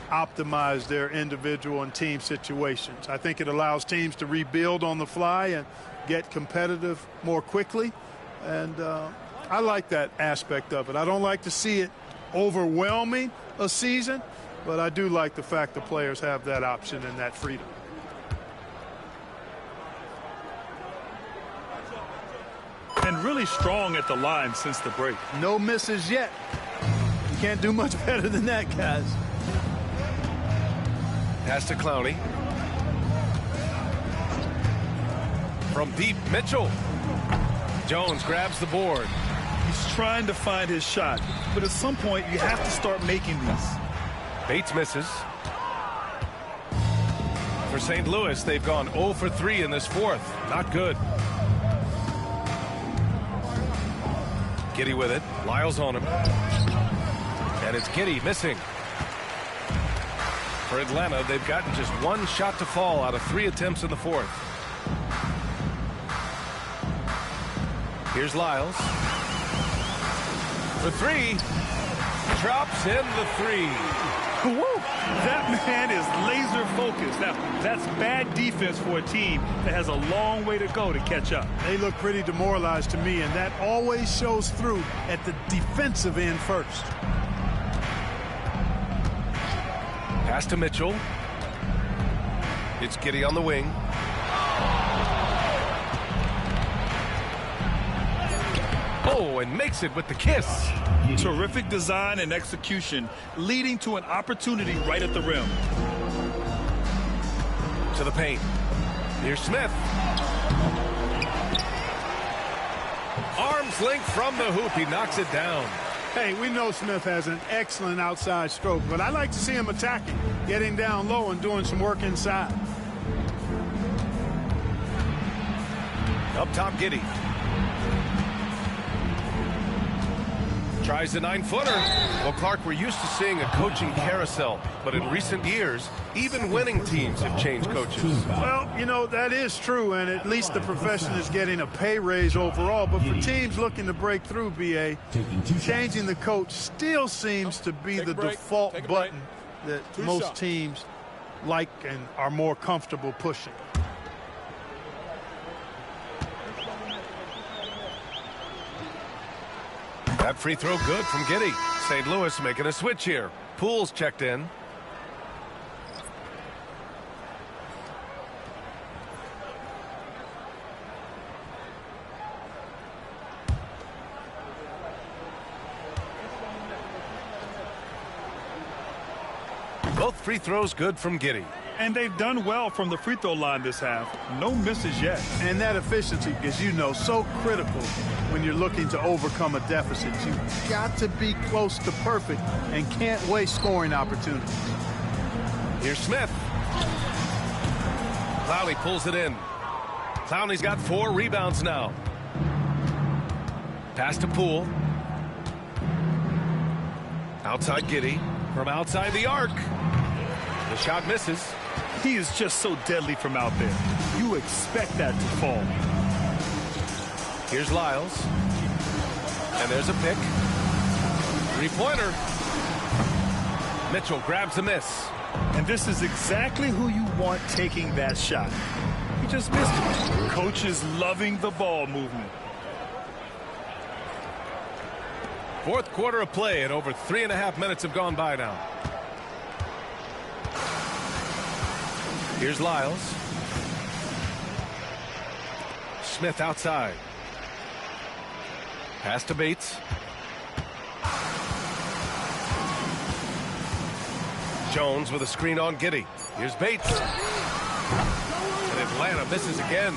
optimize their individual and team situations. I think it allows teams to rebuild on the fly and get competitive more quickly. And I like that aspect of it. I don't like to see it overwhelming a season, but I do like the fact the players have that option and that freedom. And really strong at the line since the break. No misses yet. You can't do much better than that, guys. Pass to Clowney. From deep, Mitchell. Jones grabs the board. He's trying to find his shot, but at some point you have to start making these. Bates misses. For St. Louis, they've gone 0 for 3 in this fourth. Not good. Giddey with it. Lyles on him. And it's Giddey missing. For Atlanta, they've gotten just one shot to fall out of 3 attempts in the fourth. Here's Lyles. For 3. Drops in the 3. Woo! That man is laser focused. Now, that's bad defense for a team that has a long way to go to catch up. They look pretty demoralized to me, and that always shows through at the defensive end first. Pass to Mitchell. It's Giddey on the wing. Oh, and makes it with the kiss. Terrific design and execution, leading to an opportunity right at the rim. To the paint. Here's Smith. Arms length from the hoop. He knocks it down. Hey, we know Smith has an excellent outside stroke, but I like to see him attacking, getting down low and doing some work inside. Up top, Giddey. Tries the 9-footer. Well, Clark, we're used to seeing a coaching carousel, but in recent years, even winning teams have changed coaches. Well, you know, that is true, and at least the profession is getting a pay raise overall. But for teams looking to break through, BA, changing the coach still seems to be the default button that most teams like and are more comfortable pushing. That free throw good from Giddey. St. Louis making a switch here. Poole's checked in. Both free throws good from Giddey. And they've done well from the free throw line this half. No misses yet. And that efficiency, as you know, so critical when you're looking to overcome a deficit. You've got to be close to perfect and can't waste scoring opportunities. Here's Smith. Clowney pulls it in. Clowney's got 4 rebounds now. Pass to Poole. Outside Giddey. From outside the arc. The shot misses. He is just so deadly from out there. You expect that to fall. Here's Lyles. And there's a pick. 3-pointer. Mitchell grabs a miss. And this is exactly who you want taking that shot. He just missed it. Coach is loving the ball movement. Fourth quarter of play, and over 3.5 minutes have gone by now. Here's Lyles. Smith outside. Pass to Bates. Jones with a screen on Giddey. Here's Bates. And Atlanta misses again.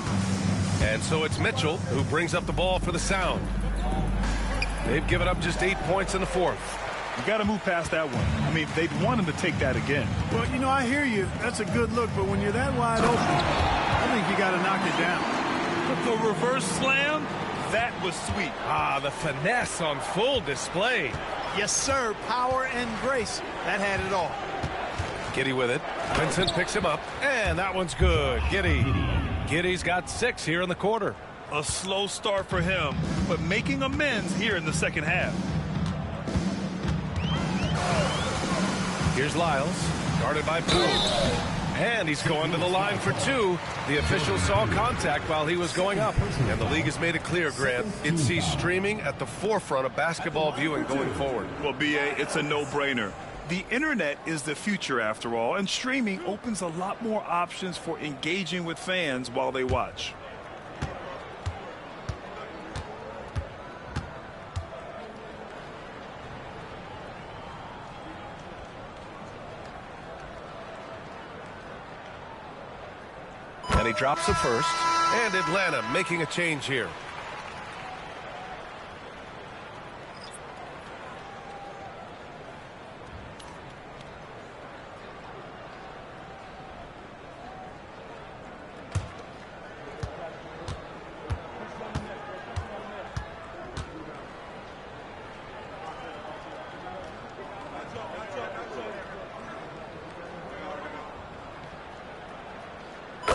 And so it's Mitchell who brings up the ball for the Sound. They've given up just 8 points in the fourth. You got to move past that one. I mean, they'd want him to take that again. Well, you know, I hear you. That's a good look, but when you're that wide open, I think you got to knock it down. But the reverse slam, that was sweet. Ah, the finesse on full display. Yes, sir. Power and grace. That had it all. Giddey with it. Vincent picks him up, and that one's good. Giddey's got 6 here in the quarter. A slow start for him, but making amends here in the second half. Here's Lyles, guarded by Poole. And he's going to the line for 2. The official saw contact while he was going up. And the league has made it clear, Grant, it sees streaming at the forefront of basketball viewing going forward. Well, B.A., it's a no-brainer. The internet is the future, after all, and streaming opens a lot more options for engaging with fans while they watch. And he drops the first. And Atlanta making a change here.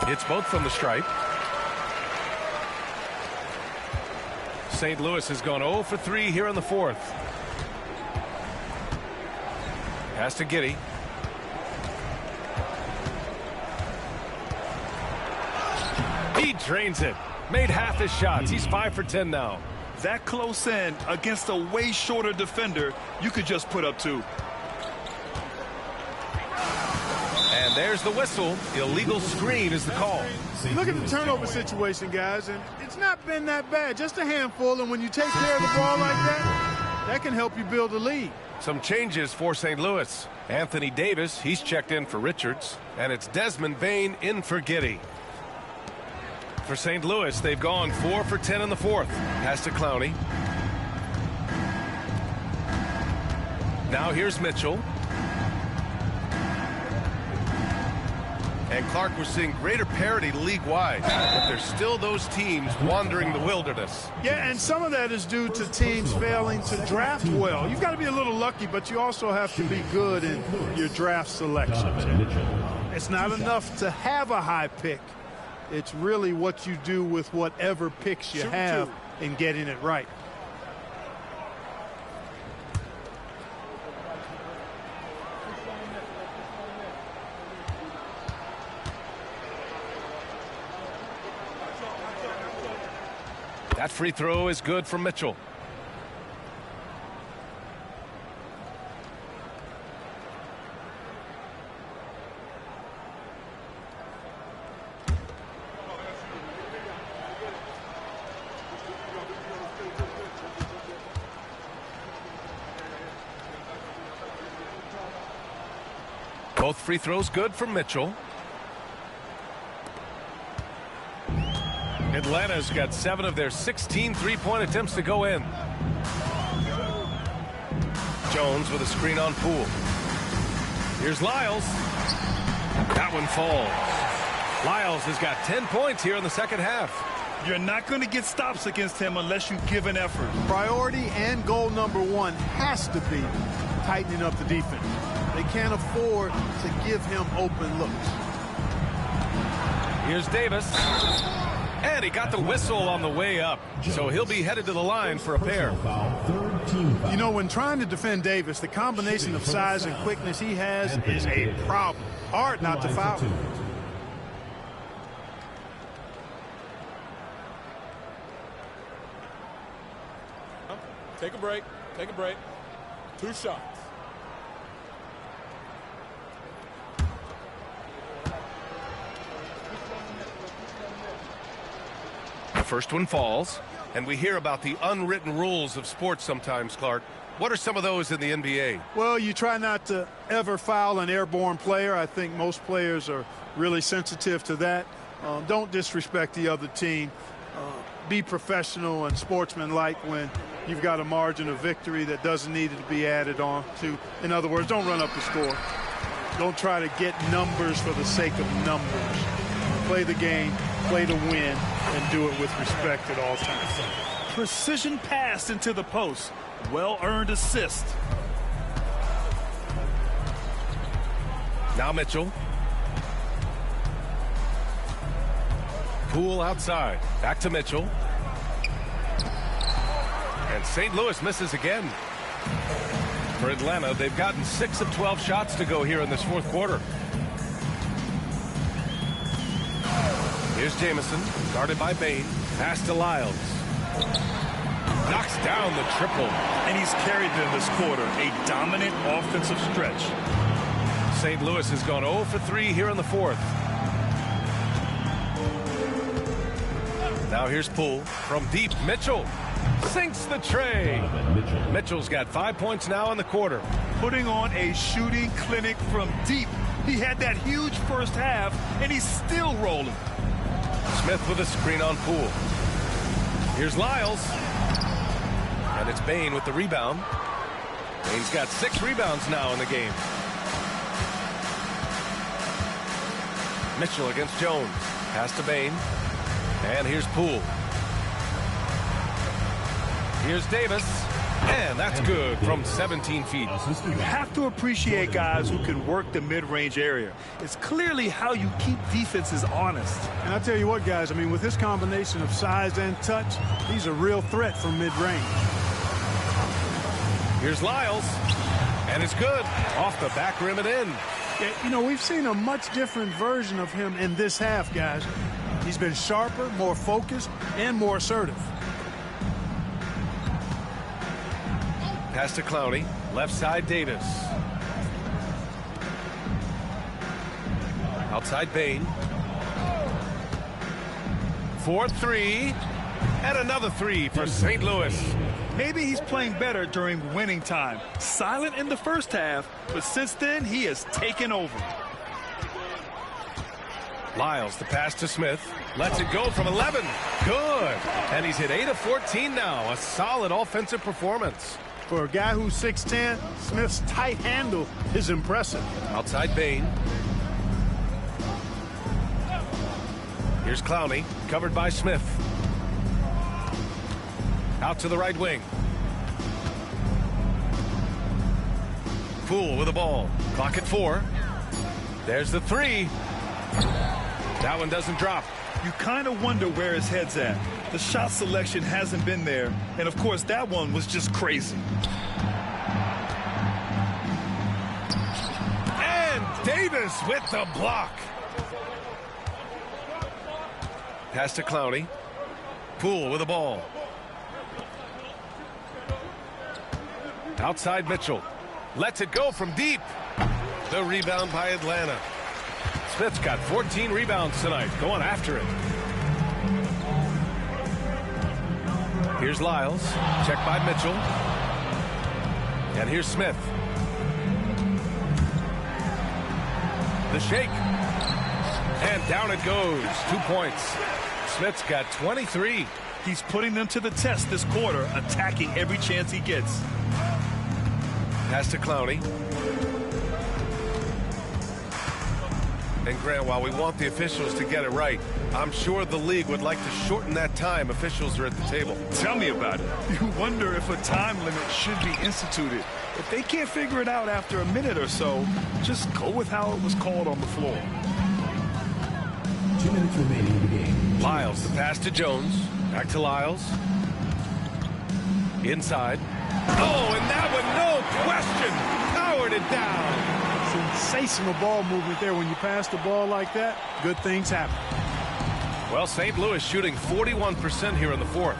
It's both from the stripe. St. Louis has gone 0 for 3 here in the fourth. Pass to Giddey. He drains it. Made half his shots. He's 5 for 10 now. That close in against a way shorter defender, you could just put up 2. And there's the whistle. Illegal screen is the call. Look at the turnover situation, guys, and it's not been that bad. Just a handful, and when you take care of the ball like that, that can help you build a lead. Some changes for St. Louis. Anthony Davis, he's checked in for Richards. And it's Desmond Bain in for Giddey. For St. Louis, they've gone 4 for 10 in the fourth. Pass to Clowney. Now here's Mitchell. And Clark, we're seeing greater parity league-wide, but there's still those teams wandering the wilderness. Yeah, and some of that is due to teams failing to draft well. You've got to be a little lucky, but you also have to be good in your draft selections. It's not enough to have a high pick. It's really what you do with whatever picks you have in getting it right. That free throw is good from Mitchell. Both free throws good from Mitchell. Atlanta's got 7 of their 16 three-point attempts to go in. Jones with a screen on Poole. Here's Lyles. That one falls. Lyles has got 10 points here in the second half. You're not going to get stops against him unless you give an effort. Priority and goal number 1 has to be tightening up the defense. They can't afford to give him open looks. Here's Davis. And he got the whistle on the way up. So he'll be headed to the line for a pair. You know, when trying to defend Davis, the combination of size and quickness he has is a problem. Hard not to foul. Take a break. Take a break. 2 shots. The first one falls, and we hear about the unwritten rules of sports sometimes, Clark. What are some of those in the NBA? Well, you try not to ever foul an airborne player. I think most players are really sensitive to that. Don't disrespect the other team. Be professional and sportsmanlike when you've got a margin of victory that doesn't need to be added on to. In other words, don't run up the score. Don't try to get numbers for the sake of numbers. Play the game, play to win, and do it with respect at all times. Precision pass into the post. Well-earned assist. Now Mitchell. Poole outside. Back to Mitchell. And St. Louis misses again. For Atlanta, they've gotten 6 of 12 shots to go here in this fourth quarter. Here's Jamison, guarded by Bain. Pass to Lyles. Knocks down the triple. And he's carried them this quarter. A dominant offensive stretch. St. Louis has gone 0 for 3 here in the fourth. Now here's Poole from deep. Mitchell sinks the tray. Mitchell's got 5 points now in the quarter. Putting on a shooting clinic from deep. He had that huge first half, and he's still rolling. Smith with a screen on Poole. Here's Lyles. And it's Bain with the rebound. Bain's got 6 rebounds now in the game. Mitchell against Jones. Pass to Bain. And here's Poole. Here's Davis. And that's good from 17 feet. You have to appreciate guys who can work the mid-range area. It's clearly how you keep defenses honest. And I'll tell you what, guys, I mean, with this combination of size and touch, he's a real threat from mid-range. Here's Lyles. And it's good. Off the back rim and in. Yeah, you know, we've seen a much different version of him in this half, guys. He's been sharper, more focused, and more assertive. Pass to Clowney. Left side, Davis. Outside, Bain. 4-3. And another 3 for St. Louis. Maybe he's playing better during winning time. Silent in the first half, but since then, he has taken over. Lyles, the pass to Smith. Lets it go from 11. Good. And he's hit 8 of 14 now. A solid offensive performance. For a guy who's 6'10", Smith's tight handle is impressive. Outside Bain. Here's Clowney, covered by Smith. Out to the right wing. Poole with the ball. Clock at 4. There's the 3. That one doesn't drop. You kind of wonder where his head's at. The shot selection hasn't been there. And, of course, that one was just crazy. And Davis with the block. Pass to Clowney. Poole with the ball. Outside Mitchell. Lets it go from deep. The rebound by Atlanta. Smith's got 14 rebounds tonight. Going after it. Here's Lyles. Checked by Mitchell. And here's Smith. The shake. And down it goes. 2 points. Smith's got 23. He's putting them to the test this quarter, attacking every chance he gets. Pass to Clowney. And Grant, while we want the officials to get it right, I'm sure the league would like to shorten that time officials are at the table. Tell me about it. You wonder if a time limit should be instituted. If they can't figure it out after a minute or so, just go with how it was called on the floor. 2 minutes remaining in the game. Lyles, the pass to Jones. Back to Lyles. Inside. Oh, and that one, no question, powered it down. Sensational ball movement there. When you pass the ball like that, good things happen. Well, St. Louis shooting 41% here in the fourth.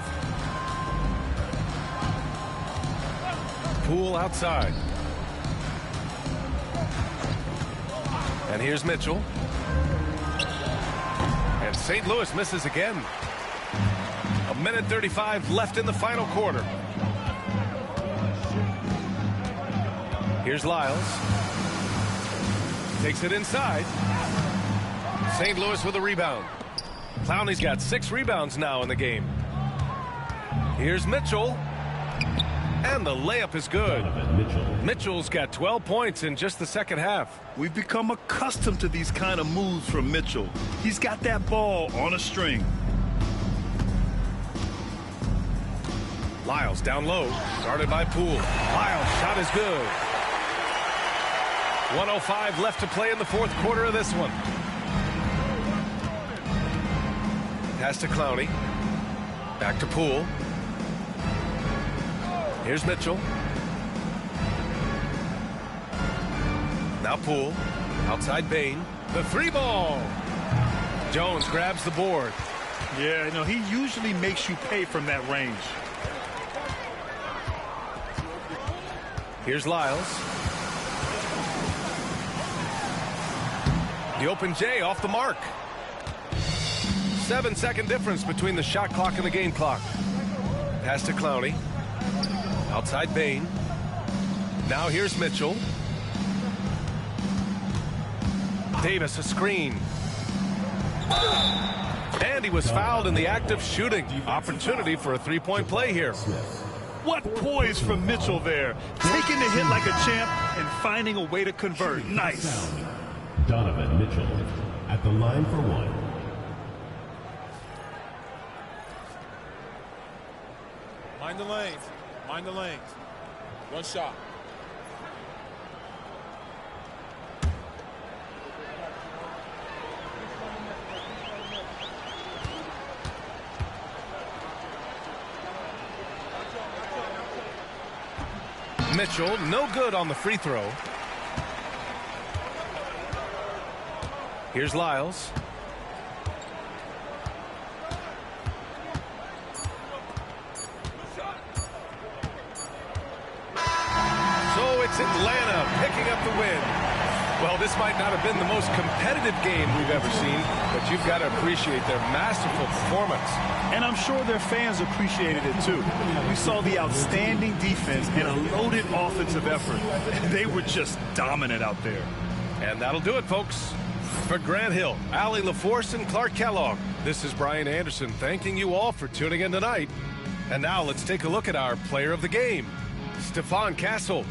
Poole outside. And here's Mitchell. And St. Louis misses again. 1:35 left in the final quarter. Here's Lyles. Takes it inside. St. Louis with a rebound. Clowney's got 6 rebounds now in the game. Here's Mitchell. And the layup is good. Mitchell's got 12 points in just the second half. We've become accustomed to these kind of moves from Mitchell. He's got that ball on a string. Lyles down low. Started by Poole. Lyles' shot is good. 1:05 left to play in the fourth quarter of this one. Pass to Clowney. Back to Poole. Here's Mitchell. Now Poole. Outside Bain. The 3 ball. Jones grabs the board. Yeah, he usually makes you pay from that range. Here's Lyles. The open J off the mark. 7-second difference between the shot clock and the game clock. Pass to Clowney. Outside Bain. Now here's Mitchell. Davis a screen. And he was fouled in the act of shooting. Opportunity for a 3-point play here. What poise from Mitchell there. Taking the hit like a champ and finding a way to convert. Nice. Donovan Mitchell at the line for 1. Mind the lanes. Mind the lanes. 1 shot. Mitchell, no good on the free throw. Here's Lyles. So it's Atlanta picking up the win. Well, this might not have been the most competitive game we've ever seen, but you've got to appreciate their masterful performance. And I'm sure their fans appreciated it too. We saw the outstanding defense and a loaded offensive effort. They were just dominant out there. And that'll do it, folks. For Grant Hill, Allie LaForce, and Clark Kellogg, this is Brian Anderson thanking you all for tuning in tonight. And now let's take a look at our player of the game, Stephon Castle.